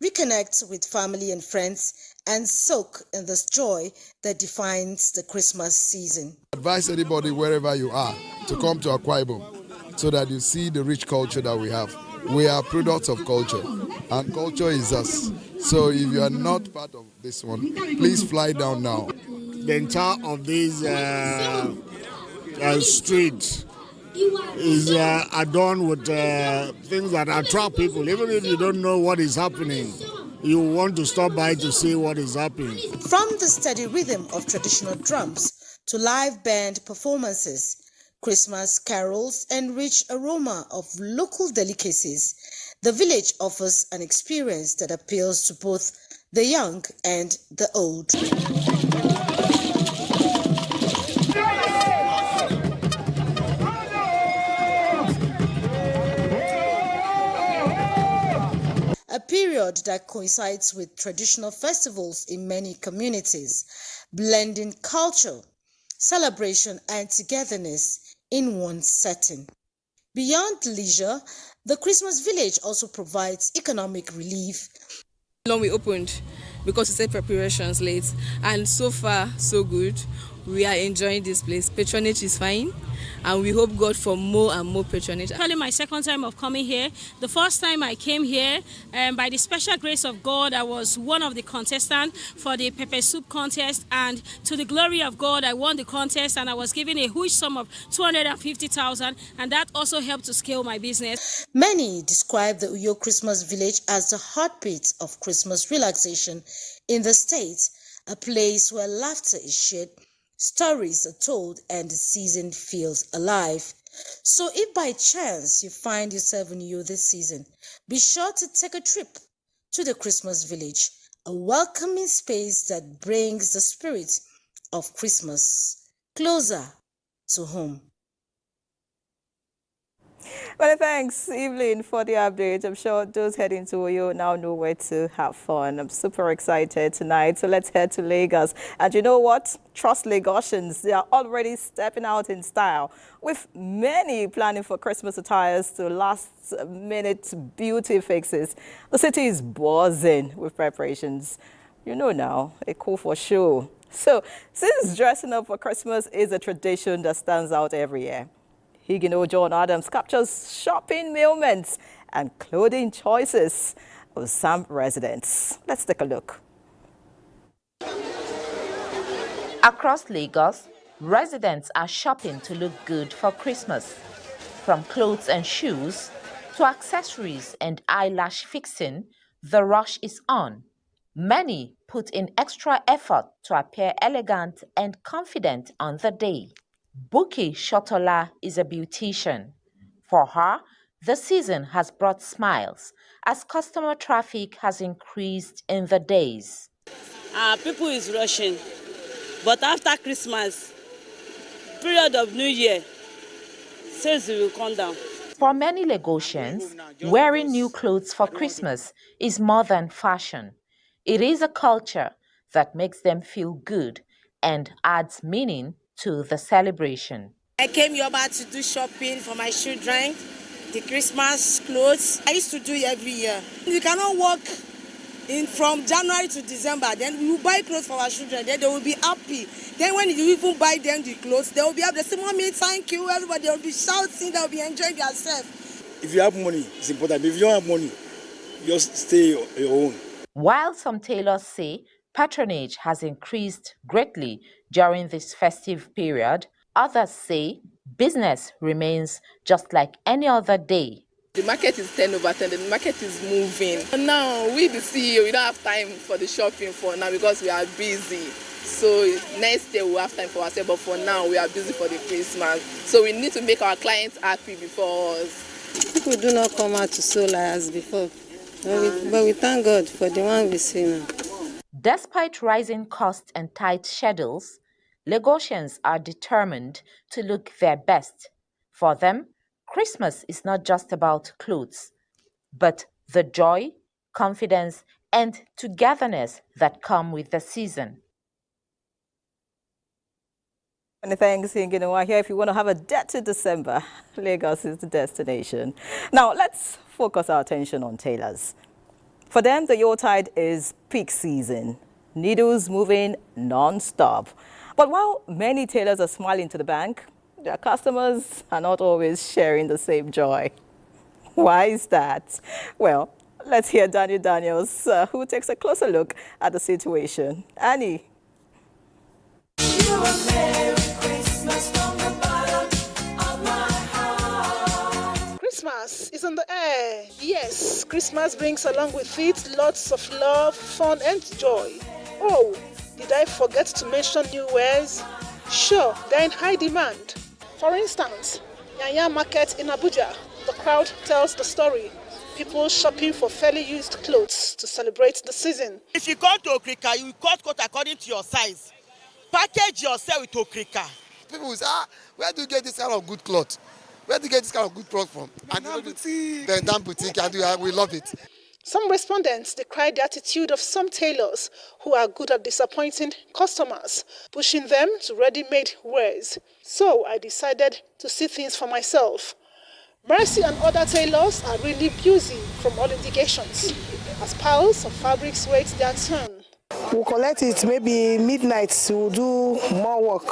reconnect with family and friends, and soak in this joy that defines the Christmas season. Advise anybody wherever you are to come to Akwa Ibom so that you see the rich culture that we have. We are products of culture, and culture is us. So if you are not part of this one, please fly down now. The entire of this street is adorned with things that attract people. Even if you don't know what is happening, you want to stop by to see what is happening. From the steady rhythm of traditional drums to live band performances, Christmas carols and rich aroma of local delicacies, the village offers an experience that appeals to both the young and the old. A period that coincides with traditional festivals in many communities, blending culture, celebration and togetherness in one setting. Beyond leisure, the Christmas village also provides economic relief. Long we opened because we said preparations late, and so far so good. We are enjoying this place. Patronage is fine, and we hope God for more and more patronage. Actually, my second time of coming here. The first time I came here, by the special grace of God, I was one of the contestants for the pepper soup contest, and to the glory of God, I won the contest, and I was given a huge sum of 250,000, and that also helped to scale my business. Many describe the Uyo Christmas village as the heartbeat of Christmas relaxation in the state, a place where laughter is shared, stories are told, and the season feels alive. So if by chance you find yourself in Uyo this season, be sure to take a trip to the Christmas village, a welcoming space that brings the spirit of Christmas closer to home. Well, thanks, Evelyn, for the update. I'm sure those heading to Uyo now know where to have fun. I'm super excited tonight. So let's head to Lagos. And you know what? Trust Lagosians. They are already stepping out in style, with many planning for Christmas attires to last-minute beauty fixes. The city is buzzing with preparations. You know now, a call for show. So since dressing up for Christmas is a tradition that stands out every year, Higino John Adams captures shopping moments and clothing choices of some residents. Let's take a look. Across Lagos, residents are shopping to look good for Christmas. From clothes and shoes to accessories and eyelash fixing, the rush is on. Many put in extra effort to appear elegant and confident on the day. Buki Shotola is a beautician. For her, the season has brought smiles as customer traffic has increased in the days. People is rushing, but after Christmas, period of New Year, sales will come down. For many Lagosians, wearing new clothes for Christmas is more than fashion. It is a culture that makes them feel good and adds meaning to the celebration. I came here about to do shopping for my children, the Christmas clothes. I used to do it every year. We cannot work from January to December, then we will buy clothes for our children, then they will be happy. Then when you even buy them the clothes, they will be happy. They say, Mommy, thank you. Everybody will be shouting, they will be enjoying themselves. If you have money, it's important. If you don't have money, just stay your own. While some tailors say patronage has increased greatly during this festive period, others say business remains just like any other day. The market is 10 over 10, the market is moving. Now, we the CEO, we don't have time for the shopping for now because we are busy. So next year we'll have time for ourselves, but for now we are busy for the Christmas. So we need to make our clients happy before us. People do not come out to sew like as before, but we thank God for the one we see now. Despite rising costs and tight schedules, Lagosians are determined to look their best. For them, Christmas is not just about clothes, but the joy, confidence, and togetherness that come with the season. Many thanks, Ingenoa. Here, if you want to have a dirty December, Lagos is the destination. Now, let's focus our attention on tailors. For them, the Yuletide is peak season. Needles moving non-stop. But while many tailors are smiling to the bank, their customers are not always sharing the same joy. Why is that? Well, let's hear Daniel Daniels, who takes a closer look at the situation. Annie. Christmas is in the air. Yes, Christmas brings along with it lots of love, fun and joy. Oh, did I forget to mention new wares? Sure, they're in high demand. For instance, Yanya Market in Abuja, the crowd tells the story. People shopping for fairly used clothes to celebrate the season. If you come to Okrika, you cut according to your size. Package yourself with Okrika. People will say, where do you get this kind of good cloth? Where do you get this kind of good cloth from? The damn boutique, and we love it. Some respondents decried the attitude of some tailors who are good at disappointing customers, pushing them to ready-made wares. So I decided to see things for myself. Mercy and other tailors are really busy from all indications, as piles of fabrics wait their turn. We'll collect it maybe midnight, we'll do more work,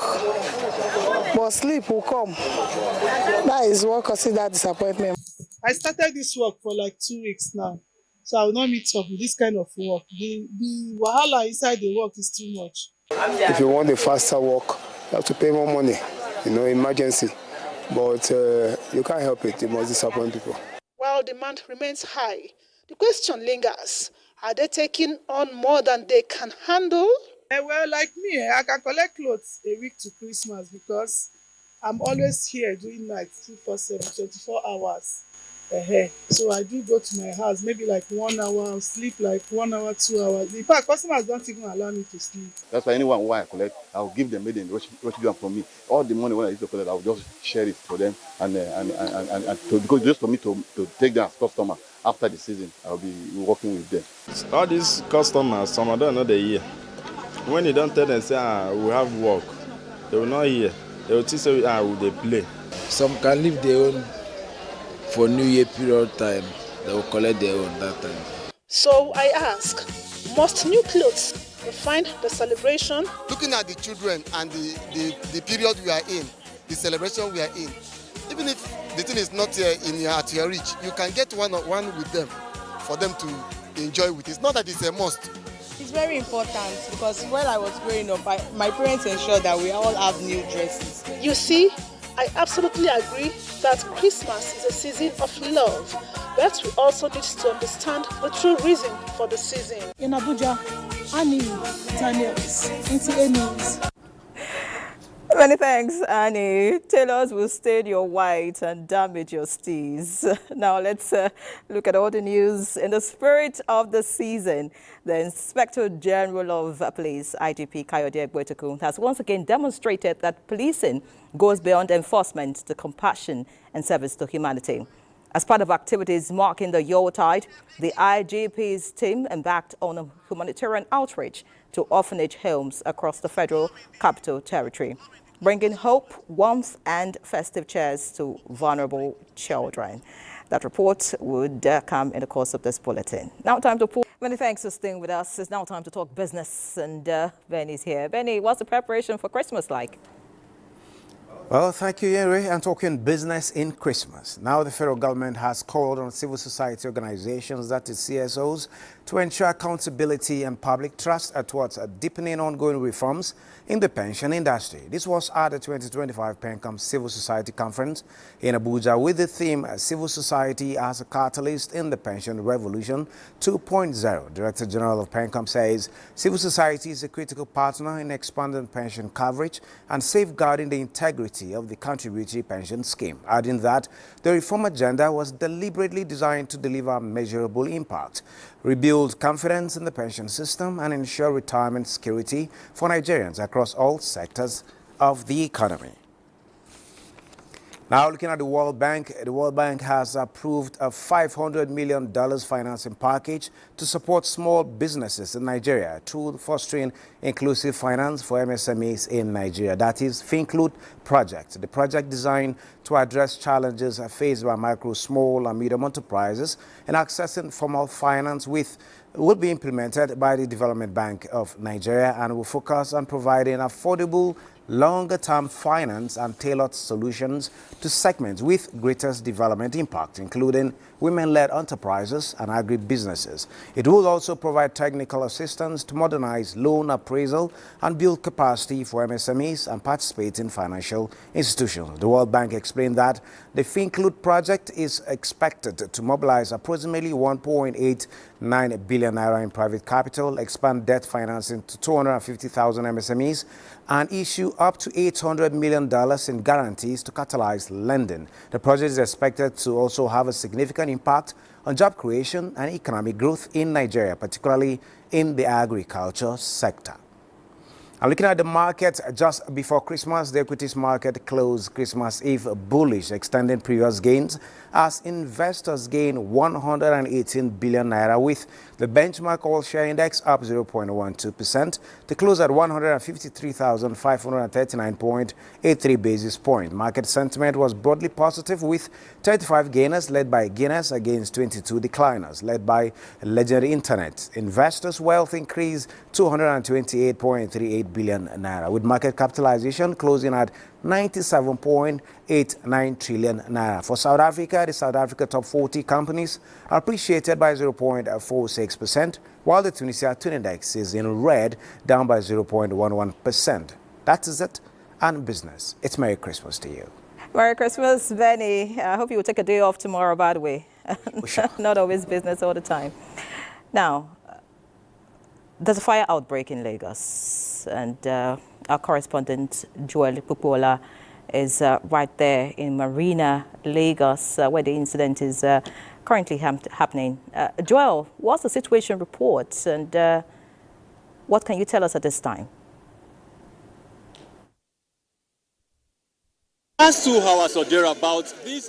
but sleep will come. That is what causes that disappointment. I started this work for like 2 weeks now, so I will not meet up with this kind of work. The wahala inside the work is too much. If you want a faster work, you have to pay more money, emergency. But you can't help it, you must disappoint people. While demand remains high, the question lingers. Are they taking on more than they can handle? Well, like me, I can collect clothes a week to Christmas because I'm always here doing nights 247, 24 hours. So I do go to my house, maybe like 1 hour, I'll sleep like 1 hour, 2 hours. In fact, customers don't even allow me to sleep. That's why anyone who I collect, I'll give them maybe what you do from me. All the money when I used to collect, I'll just share it for them and because just for me to take them as customer after the season, I'll be working with them. All these customers, some of them know they hear. When you don't tell them, say, we have work, they will not hear. They will say, will they play? Some can leave their own for New Year period time. They will collect their own that time. So I ask, must new clothes refine the celebration? Looking at the children and the period we are in, the celebration we are in, even if the thing is not at your reach, you can get one with them for them to enjoy with. It's not that it's a must. It's very important because when I was growing up, my parents ensured that we all have new dresses. You see, I absolutely agree that Christmas is a season of love, but we also need to understand the true reason for the season. In Abuja, Annie Daniels, NTA News. Many thanks, Annie. Tailors will stain your white and damage your steez. Now let's look at all the news. In the spirit of the season, the Inspector General of Police, IGP Kayode Egboetoku, has once again demonstrated that policing goes beyond enforcement to compassion and service to humanity. As part of activities marking the Yuletide, the IGP's team embarked on a humanitarian outreach to orphanage homes across the Federal Capital Territory, bringing hope, warmth and festive cheer to vulnerable children. That report would come in the course of this bulletin. Now time to pull. Many thanks for staying with us. It's now time to talk business, and Benny's here. Benny, what's the preparation for Christmas like? Well, thank you, Yeri. I'm talking business in Christmas. Now the federal government has called on civil society organizations, that is CSOs, to ensure accountability and public trust towards deepening ongoing reforms in the pension industry. This was at the 2025 PENCOM Civil Society Conference in Abuja with the theme Civil Society as a Catalyst in the Pension Revolution 2.0. Director General of PENCOM says civil society is a critical partner in expanding pension coverage and safeguarding the integrity of the contributory pension scheme, adding that the reform agenda was deliberately designed to deliver measurable impact, rebuild confidence in the pension system, and ensure retirement security for Nigerians across all sectors of the economy. Now looking at the World Bank has approved a $500 million financing package to support small businesses in Nigeria through fostering inclusive finance for MSMEs in Nigeria. That is FinClude project. The project designed to address challenges faced by micro, small and medium enterprises and accessing formal finance will be implemented by the Development Bank of Nigeria and will focus on providing affordable longer-term finance and tailored solutions to segments with greatest development impact, including women-led enterprises and agri-businesses. It will also provide technical assistance to modernize loan appraisal and build capacity for MSMEs and participating financial institutions. The World Bank explained that the FinClude project is expected to mobilize approximately 1.89 billion naira in private capital, expand debt financing to 250,000 MSMEs, and issue up to $800 million in guarantees to catalyze lending. The project is expected to also have a significant impact on job creation and economic growth in Nigeria, particularly in the agriculture sector. And looking at the market just before Christmas, the equities market closed Christmas Eve bullish, extending previous gains as investors gained 118 billion naira, with the benchmark all share index up 0.12% to close at 153,539.83 basis points. Market sentiment was broadly positive, with 35 gainers led by Guinness against 22 decliners, led by Legendary Internet. Investors' wealth increased 228.38 billion naira, with market capitalization closing at 97.89 trillion naira. For South Africa, the South Africa top 40 companies are appreciated by 0.46%, while the Tunisia Tune Index is in red, down by 0.11%. That is it and business. It's Merry Christmas to you. Merry Christmas, Benny. I hope you will take a day off tomorrow, by the way. Sure. Not always business all the time. Now, there's a fire outbreak in Lagos, and our correspondent Joel Pupola is right there in Marina, Lagos, where the incident is currently happening. Joel, what's the situation report, and what can you tell us at this time? Last 2 hours or thereabouts, this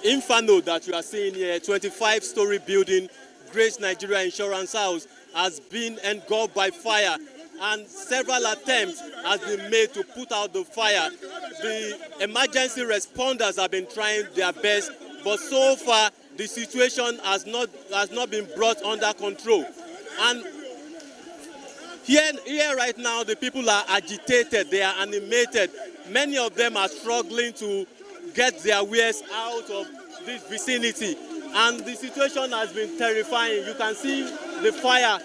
inferno that you are seeing here, 25-story building, Grace Nigeria Insurance House, has been engulfed by fire, and several attempts have been made to put out the fire. The emergency responders have been trying their best, but so far the situation has not been brought under control. And here right now, the people are agitated, they are animated. Many of them are struggling to get their wares out of this vicinity, and the situation has been terrifying. You can see the fire.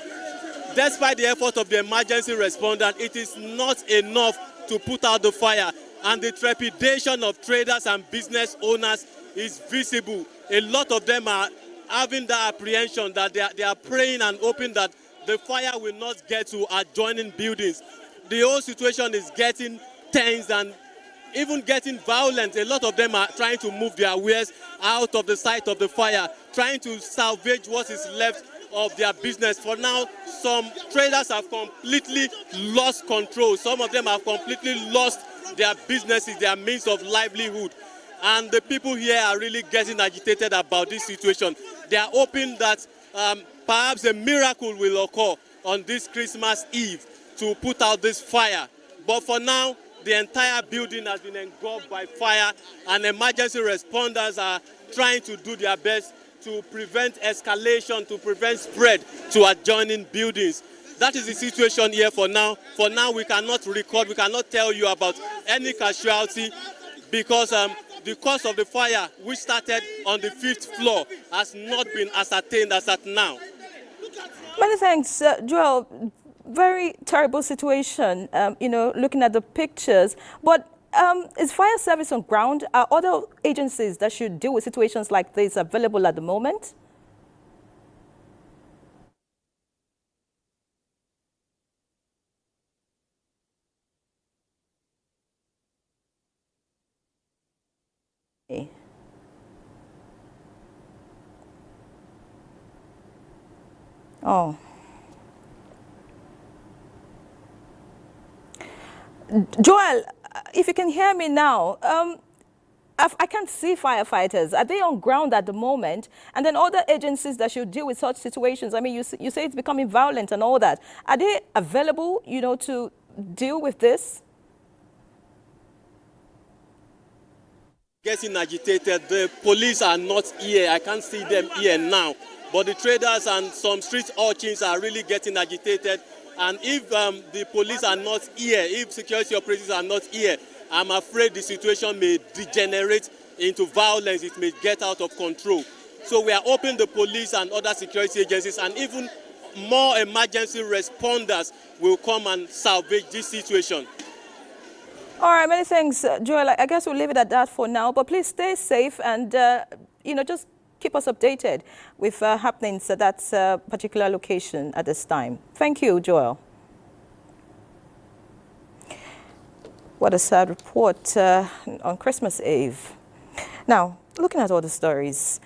Despite the effort of the emergency responder, it is not enough to put out the fire, and the trepidation of traders and business owners is visible. A lot of them are having the apprehension that they are praying and hoping that the fire will not get to adjoining buildings. The whole situation is getting tense and even getting violent. A lot of them are trying to move their wares out of the site of the fire, trying to salvage what is left of their business. For now, some traders have completely lost control. Some of them have completely lost their businesses, their means of livelihood. And the people here are really getting agitated about this situation. They are hoping that perhaps a miracle will occur on this Christmas Eve to put out this fire. But for now, the entire building has been engulfed by fire, and emergency responders are trying to do their best to prevent escalation, to prevent spread to adjoining buildings. That is the situation here for now. For now, we cannot record, we cannot tell you about any casualty because the cause of the fire, which started on the 5th floor, has not been ascertained as at now. Many thanks, Joel. Very terrible situation, looking at the pictures. But is fire service on ground? Are other agencies that should deal with situations like this available at the moment? Oh. Joel, if you can hear me now, I can't see firefighters. Are they on ground at the moment? And then other agencies that should deal with such situations, I mean, you say it's becoming violent and all that. Are they available, to deal with this? Getting agitated. The police are not here. I can't see them here now. But the traders and some street urchins are really getting agitated. And if the police are not here, if security operatives are not here, I'm afraid the situation may degenerate into violence. It may get out of control. So we are hoping the police and other security agencies and even more emergency responders will come and salvage this situation. All right, many thanks, Joel. I guess we'll leave it at that for now. But please stay safe and, just keep us updated with happenings at that particular location at this time. Thank you, Joel. What a sad report on Christmas Eve. Now, looking at all the stories,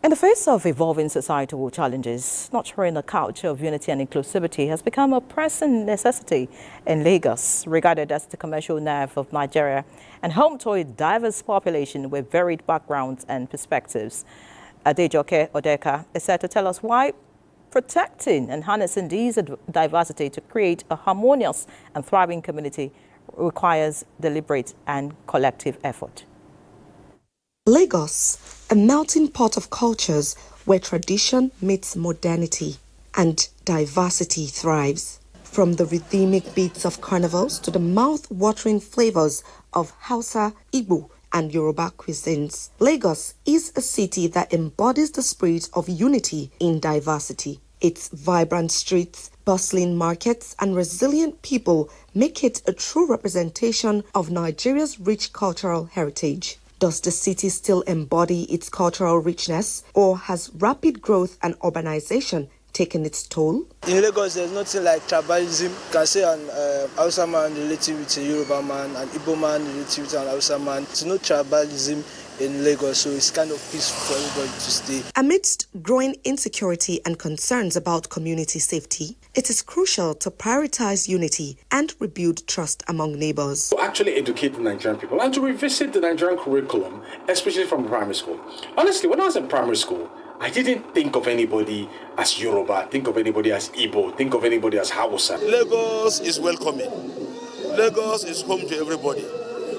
in the face of evolving societal challenges, nurturing a culture of unity and inclusivity has become a pressing necessity in Lagos, regarded as the commercial nerve of Nigeria and home to a diverse population with varied backgrounds and perspectives. Adejoke Odeka is set to tell us why protecting and harnessing these diversity to create a harmonious and thriving community requires deliberate and collective effort. Lagos, a melting pot of cultures where tradition meets modernity and diversity thrives. From the rhythmic beats of carnivals to the mouth-watering flavors of Hausa, Igbo, and Yoruba cuisines, Lagos is a city that embodies the spirit of unity in diversity. Its vibrant streets, bustling markets, and resilient people make it a true representation of Nigeria's rich cultural heritage. Does the city still embody its cultural richness, or has rapid growth and urbanization taken its toll? In Lagos, there's nothing like tribalism. You can say an Hausa man related with a Yoruba man, an Igbo man related with an Hausa man. There's no tribalism in Lagos, so it's kind of peaceful for everybody to stay. Amidst growing insecurity and concerns about community safety, it is crucial to prioritize unity and rebuild trust among neighbors. To actually educate the Nigerian people and to revisit the Nigerian curriculum, especially from primary school. Honestly, when I was in primary school, I didn't think of anybody as Yoruba, think of anybody as Igbo, think of anybody as Hausa. Lagos is welcoming. Lagos is home to everybody.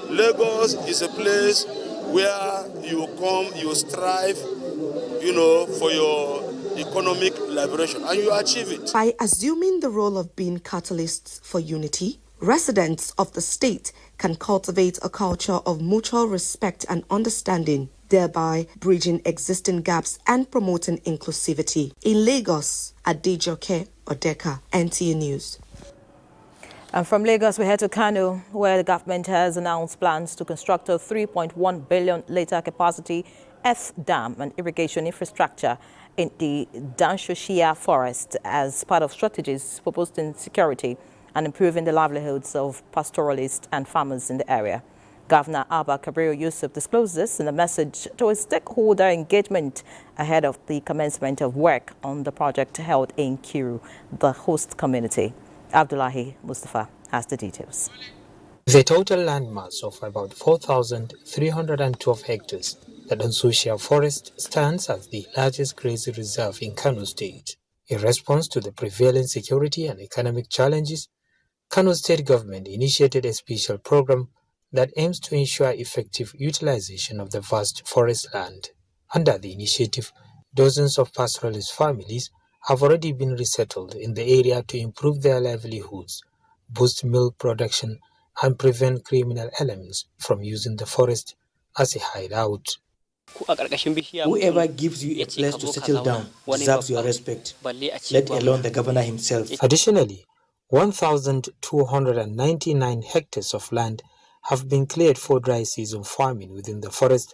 Lagos is a place where you come, you strive, for your economic liberation, and you achieve it. By assuming the role of being catalysts for unity, residents of the state can cultivate a culture of mutual respect and understanding, thereby bridging existing gaps and promoting inclusivity. In Lagos, Adejoke Odeka, NTA News. And from Lagos, we head to Kano, where the government has announced plans to construct a 3.1 billion litre capacity earth dam and irrigation infrastructure in the Danshoshia forest as part of strategies for boosting security and improving the livelihoods of pastoralists and farmers in the area. Governor Abba Kabir Yusuf disclosed this in a message to a stakeholder engagement ahead of the commencement of work on the project held in Kiru, the host community. Abdullahi Mustafa has the details. The total landmass of about 4,312 hectares, the Danshoshia forest stands as the largest grazing reserve in Kano State. In response to the prevailing security and economic challenges, Kano State Government initiated a special program that aims to ensure effective utilization of the vast forest land. Under the initiative, dozens of pastoralist families have already been resettled in the area to improve their livelihoods, boost milk production, and prevent criminal elements from using the forest as a hideout. Whoever gives you a place to settle down deserves your respect, let alone the governor himself. Additionally, 1,299 hectares of land have been cleared for dry season farming within the forest,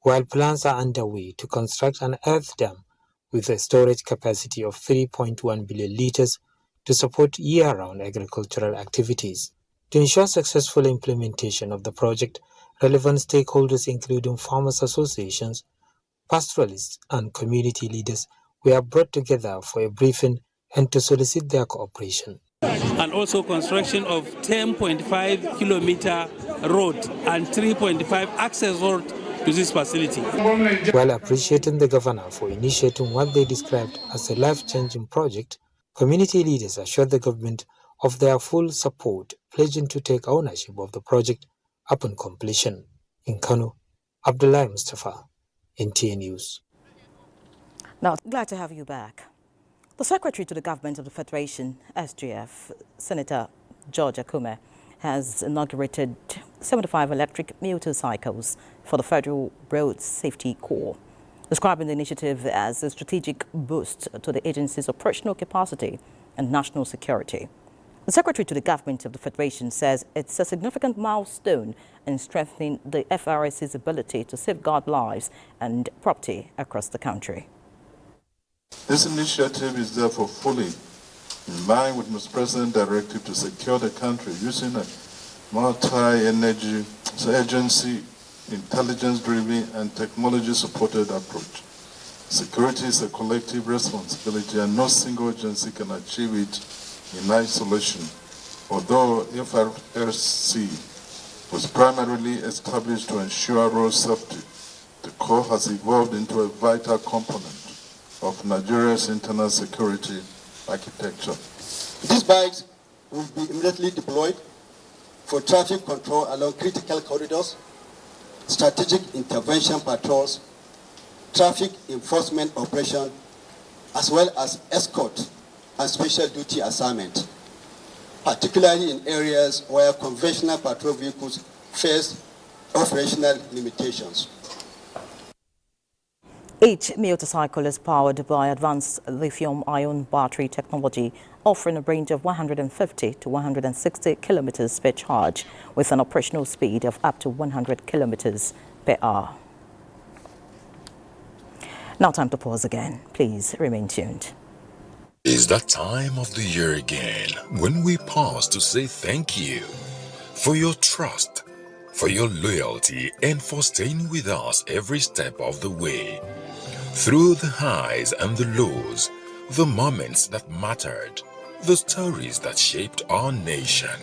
while plans are underway to construct an earth dam with a storage capacity of 3.1 billion litres to support year-round agricultural activities. To ensure successful implementation of the project, relevant stakeholders including farmers' associations, pastoralists and community leaders were brought together for a briefing and to solicit their cooperation. And also construction of 10.5 kilometer road and 3.5 access road to this facility. While appreciating the governor for initiating what they described as a life-changing project, community leaders assured the government of their full support, pledging to take ownership of the project upon completion. In Kano, Abdullahi Mustafa, NTA News. Now, glad to have you back. The Secretary to the Government of the Federation, SGF, Senator George Akume, has inaugurated 75 electric motorcycles for the Federal Road Safety Corps, describing the initiative as a strategic boost to the agency's operational capacity and national security. The Secretary to the Government of the Federation says it's a significant milestone in strengthening the FRSC's ability to safeguard lives and property across the country. This initiative is therefore fully in line with Mr. President's directive to secure the country using a multi-energy agency, intelligence-driven and technology-supported approach. Security is a collective responsibility and no single agency can achieve it in isolation. Although FRSC was primarily established to ensure road safety, the Corps has evolved into a vital component of Nigeria's internal security architecture. These bikes will be immediately deployed for traffic control along critical corridors, strategic intervention patrols, traffic enforcement operation, as well as escort and special duty assignment, particularly in areas where conventional patrol vehicles face operational limitations. Each motorcycle is powered by advanced lithium-ion battery technology, offering a range of 150 to 160 kilometers per charge, with an operational speed of up to 100 kilometers per hour. Now time to pause again. Please remain tuned. It's that time of the year again when we pause to say thank you for your trust, for your loyalty, and for staying with us every step of the way. Through the highs and the lows, the moments that mattered, the stories that shaped our nation.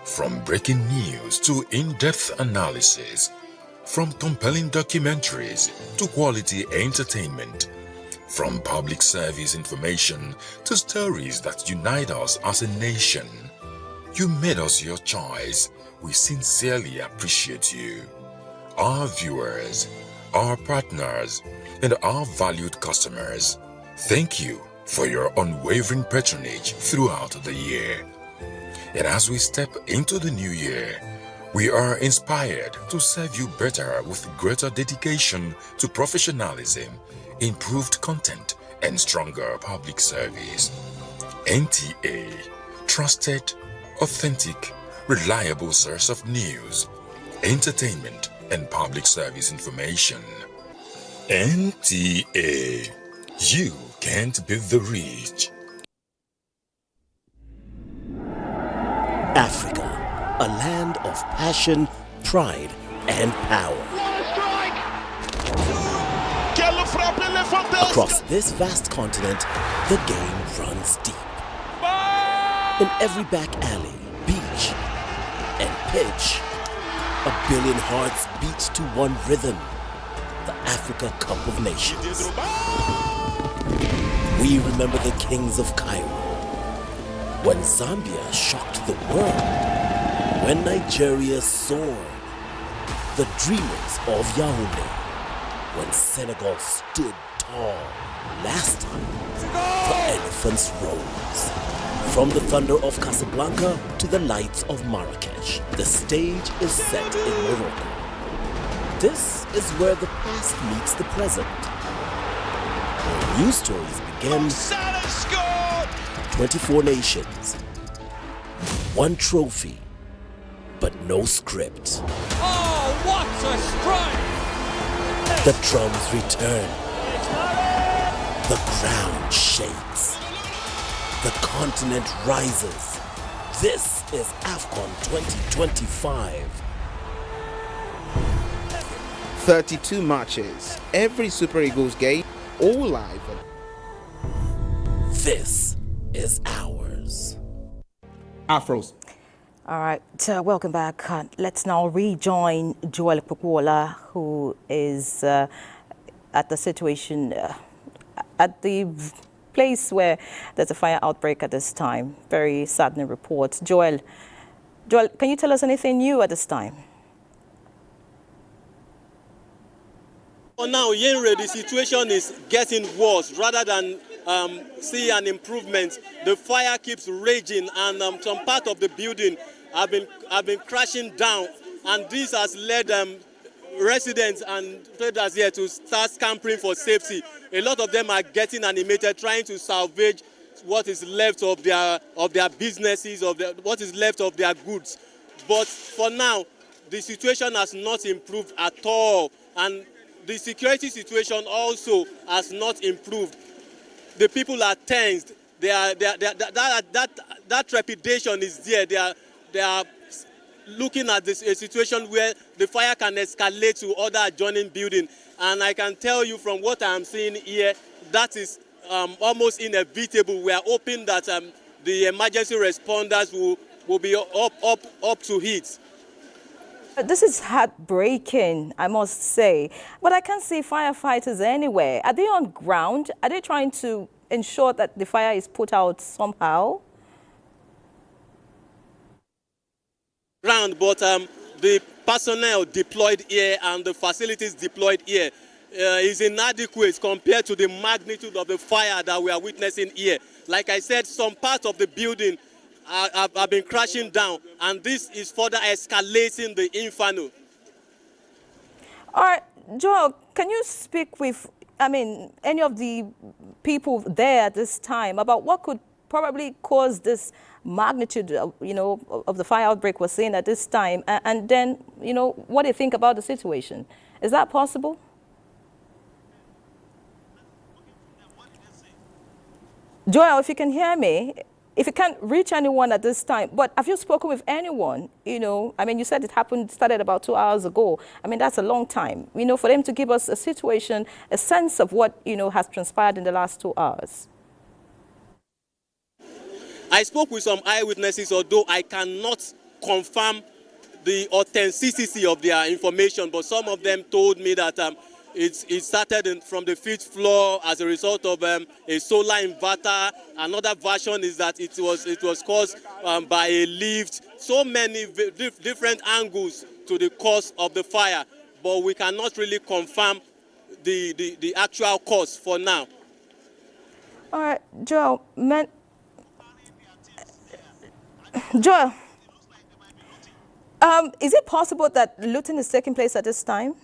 From breaking news to in-depth analysis, from compelling documentaries to quality entertainment, from public service information to stories that unite us as a nation. You made us your choice. We sincerely appreciate you. Our viewers, our partners, and our valued customers, thank you for your unwavering patronage throughout the year. And as we step into the new year, we are inspired to serve you better with greater dedication to professionalism, improved content, and stronger public service. NTA, trusted, authentic, reliable source of news, entertainment, and public service information. NTA, you can't beat the reach. Africa, a land of passion, pride, and power. Across this vast continent, the game runs deep. In every back alley, beach, and pitch, a billion hearts beat to one rhythm. The Africa Cup of Nations. We remember the kings of Cairo, when Zambia shocked the world, when Nigeria soared, the dreamers of Yaoundé, when Senegal stood tall. Last time, the elephants rose. From the thunder of Casablanca to the lights of Marrakesh, the stage is set in Morocco. This is where the past meets the present, where new stories begin. 24 nations, one trophy, but no script. Oh, what a strike! The drums return. The ground shakes. The continent rises. This is AFCON 2025. 32 matches, every Super Eagles game, all live. This is ours. Afros. All right, welcome back. Let's now rejoin Joel Pokuola, who is at the situation, at the place where there's a fire outbreak at this time. Very saddening report. Joel, can you tell us anything new at this time? For now, Yenre, the situation is getting worse rather than see an improvement. The fire keeps raging, and some part of the building have been crashing down, and this has led residents and traders here to start scampering for safety. A lot of them are getting animated, trying to salvage what is left of their businesses, what is left of their goods. But for now, the situation has not improved at all, and the security situation also has not improved. The people are tensed. That trepidation is there. They are looking at a situation where the fire can escalate to other adjoining buildings. And I can tell you from what I'm seeing here, that is almost inevitable. We are hoping that the emergency responders will be up to it. This is heartbreaking, I must say. But I can't see firefighters anywhere. Are they on ground? Are they trying to ensure that the fire is put out somehow? Ground, but the personnel deployed here and the facilities deployed here is inadequate compared to the magnitude of the fire that we are witnessing here. Like I said, some parts of the building have been crashing down, and this is further escalating the inferno. All right, Joel, can you speak with, any of the people there at this time about what could probably cause this magnitude, of the fire outbreak we're seeing at this time, and then, what do you think about the situation? Is that possible? Joel, if you can hear me, if you can't reach anyone at this time, but have you spoken with anyone? You said it started about 2 hours ago. That's a long time, for them to give us a situation, a sense of what, has transpired in the last 2 hours. I spoke with some eyewitnesses, although I cannot confirm the authenticity of their information, but some of them told me that it started from the 5th floor as a result of a solar inverter. Another version is that it was caused by a lift. So many different angles to the cause of the fire, but we cannot really confirm the actual cause for now. All right, Joel, Joel, is it possible that looting is taking place at this time?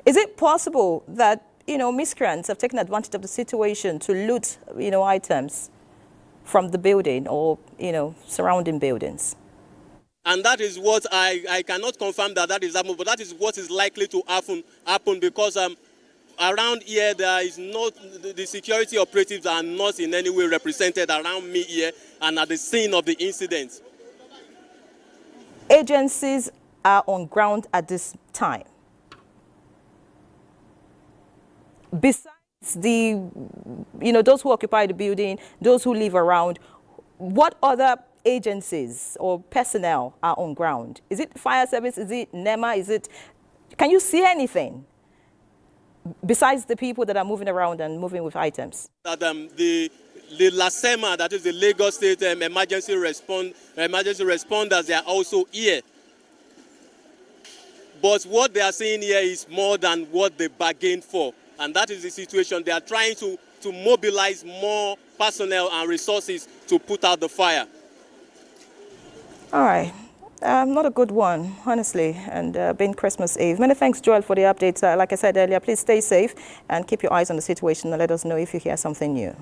Is it possible that, miscreants have taken advantage of the situation to loot, items from the building or, surrounding buildings? And that is what I cannot confirm that is happening, but that is what is likely to happen because around here there is not, the security operatives are not in any way represented around me here and at the scene of the incident. Agencies are on ground at this time. Besides those who occupy the building, those who live around, what other agencies or personnel are on ground? Is it fire service? Is it NEMA? Can you see anything? besides the people that are moving around and moving with items? That the LASEMA, that is the Lagos State emergency responders, they are also here. But what they are saying here is more than what they bargained for. And that is the situation. They are trying to mobilize more personnel and resources to put out the fire. All right. Not a good one, honestly, and being Christmas Eve. Many thanks, Joel, for the updates. Like I said earlier, please stay safe and keep your eyes on the situation and let us know if you hear something new.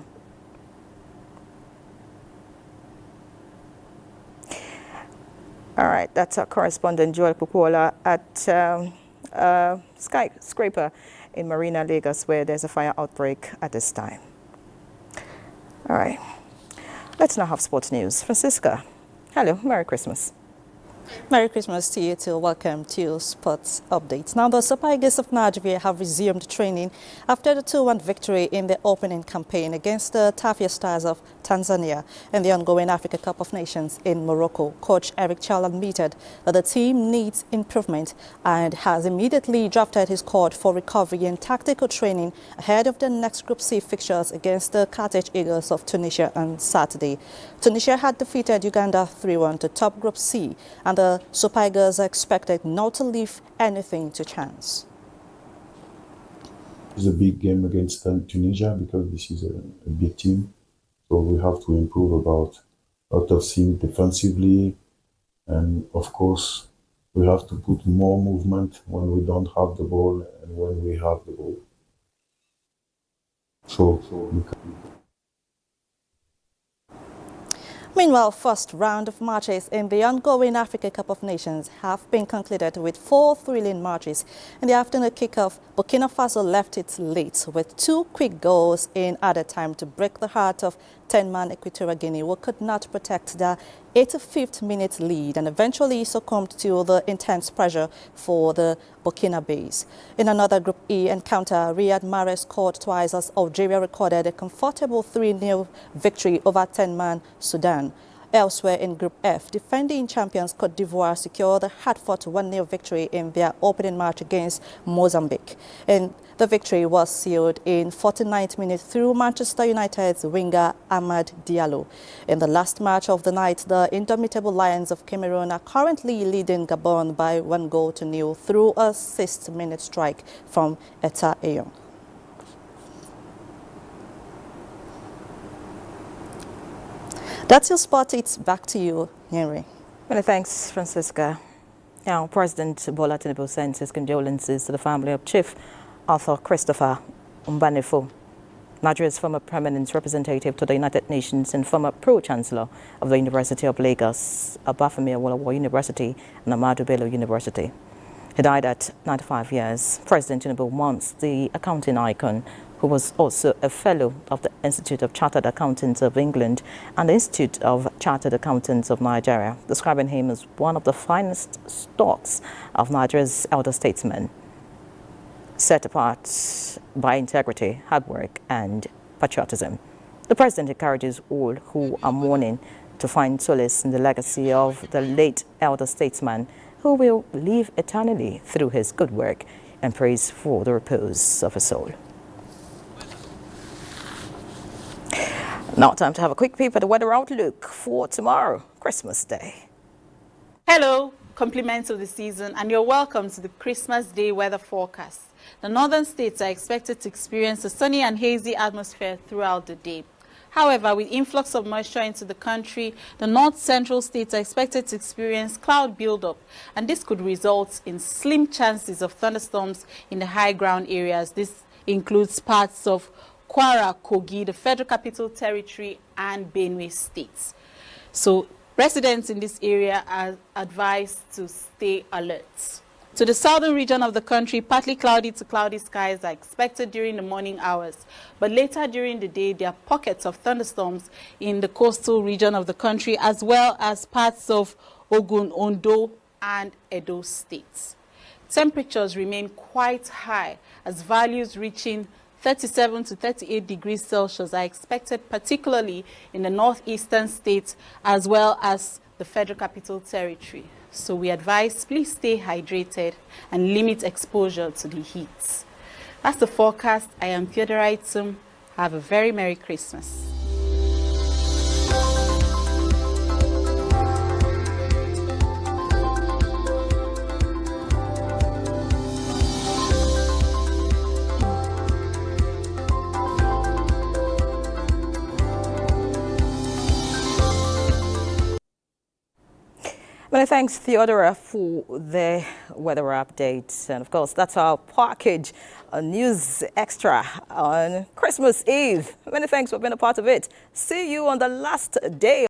All right, that's our correspondent, Joel Pupola, at Skyscraper in Marina, Lagos, where there's a fire outbreak at this time. All right, let's now have sports news. Francisca, hello, Merry Christmas. Merry Christmas to you too. Welcome to Sports Updates. Now, the Super Eagles of Nigeria have resumed training after the 2-1 victory in the opening campaign against the Tafia Stars of Tanzania in the ongoing Africa Cup of Nations in Morocco. Coach Eric Chal admitted that the team needs improvement and has immediately drafted his squad for recovery and tactical training ahead of the next Group C fixtures against the Carthage Eagles of Tunisia on Saturday. Tunisia had defeated Uganda 3-1 to top Group C, and the Super Eagles are expected not to leave anything to chance. It's a big game against Tunisia because this is a big team. So we have to improve about a lot of things defensively. And of course, we have to put more movement when we don't have the ball and when we have the ball. So we can. Meanwhile, first round of matches in the ongoing Africa Cup of Nations have been concluded with 4 thrilling matches. In the afternoon kickoff, Burkina Faso left it late with 2 quick goals in added time to break the heart of 10-man Equatorial Guinea, who could not protect their 85th minute lead and eventually succumbed to the intense pressure for the Burkinabes. In another Group E encounter, Riyad Mahrez scored twice as Algeria recorded a comfortable 3-0 victory over 10-man Sudan. Elsewhere in Group F, defending champions Cote d'Ivoire secured a hard-fought 1-0 victory in their opening match against Mozambique. And the victory was sealed in 49th minute through Manchester United's winger Amad Diallo. In the last match of the night, the indomitable Lions of Cameroon are currently leading Gabon by 1-0 through a 6th-minute strike from Eta Eyong. That's your spot. It's back to you, Henry. Many thanks, Francisca. Now, President Bola Tinubu sends his condolences to the family of Chief Arthur Christopher Mbanefo, Nigeria's former permanent representative to the United Nations and former pro-chancellor of the University of Lagos, Obafemi Awolowo University and Ahmadu Bello University. He died at 95 years. President Tinubu mourns the accounting icon, who was also a fellow of the Institute of Chartered Accountants of England and the Institute of Chartered Accountants of Nigeria, describing him as one of the finest stalks of Nigeria's elder statesmen, set apart by integrity, hard work, and patriotism. The president encourages all who are mourning to find solace in the legacy of the late elder statesman, who will live eternally through his good work, and prays for the repose of his soul. Now time to have a quick peep at the weather outlook for tomorrow, Christmas Day. Hello, compliments of the season, and you're welcome to the Christmas Day weather forecast. The northern states are expected to experience a sunny and hazy atmosphere throughout the day. However, with influx of moisture into the country, the north-central states are expected to experience cloud buildup, and this could result in slim chances of thunderstorms in the high ground areas. This includes parts of Kwara, Kogi, the Federal Capital Territory, and Benue states. So residents in this area are advised to stay alert. To the southern region of the country, partly cloudy to cloudy skies are expected during the morning hours. But later during the day, there are pockets of thunderstorms in the coastal region of the country, as well as parts of Ogun, Ondo, and Edo states. Temperatures remain quite high, as values reaching 37 to 38 degrees Celsius are expected, particularly in the northeastern states as well as the Federal Capital Territory. So we advise, please stay hydrated and limit exposure to the heat. That's the forecast. I am Theodora Itum. Have a very Merry Christmas. Many thanks, Theodora, for the weather updates. And of course, that's our package, a news extra on Christmas Eve. Many thanks for being a part of it. See you on the last day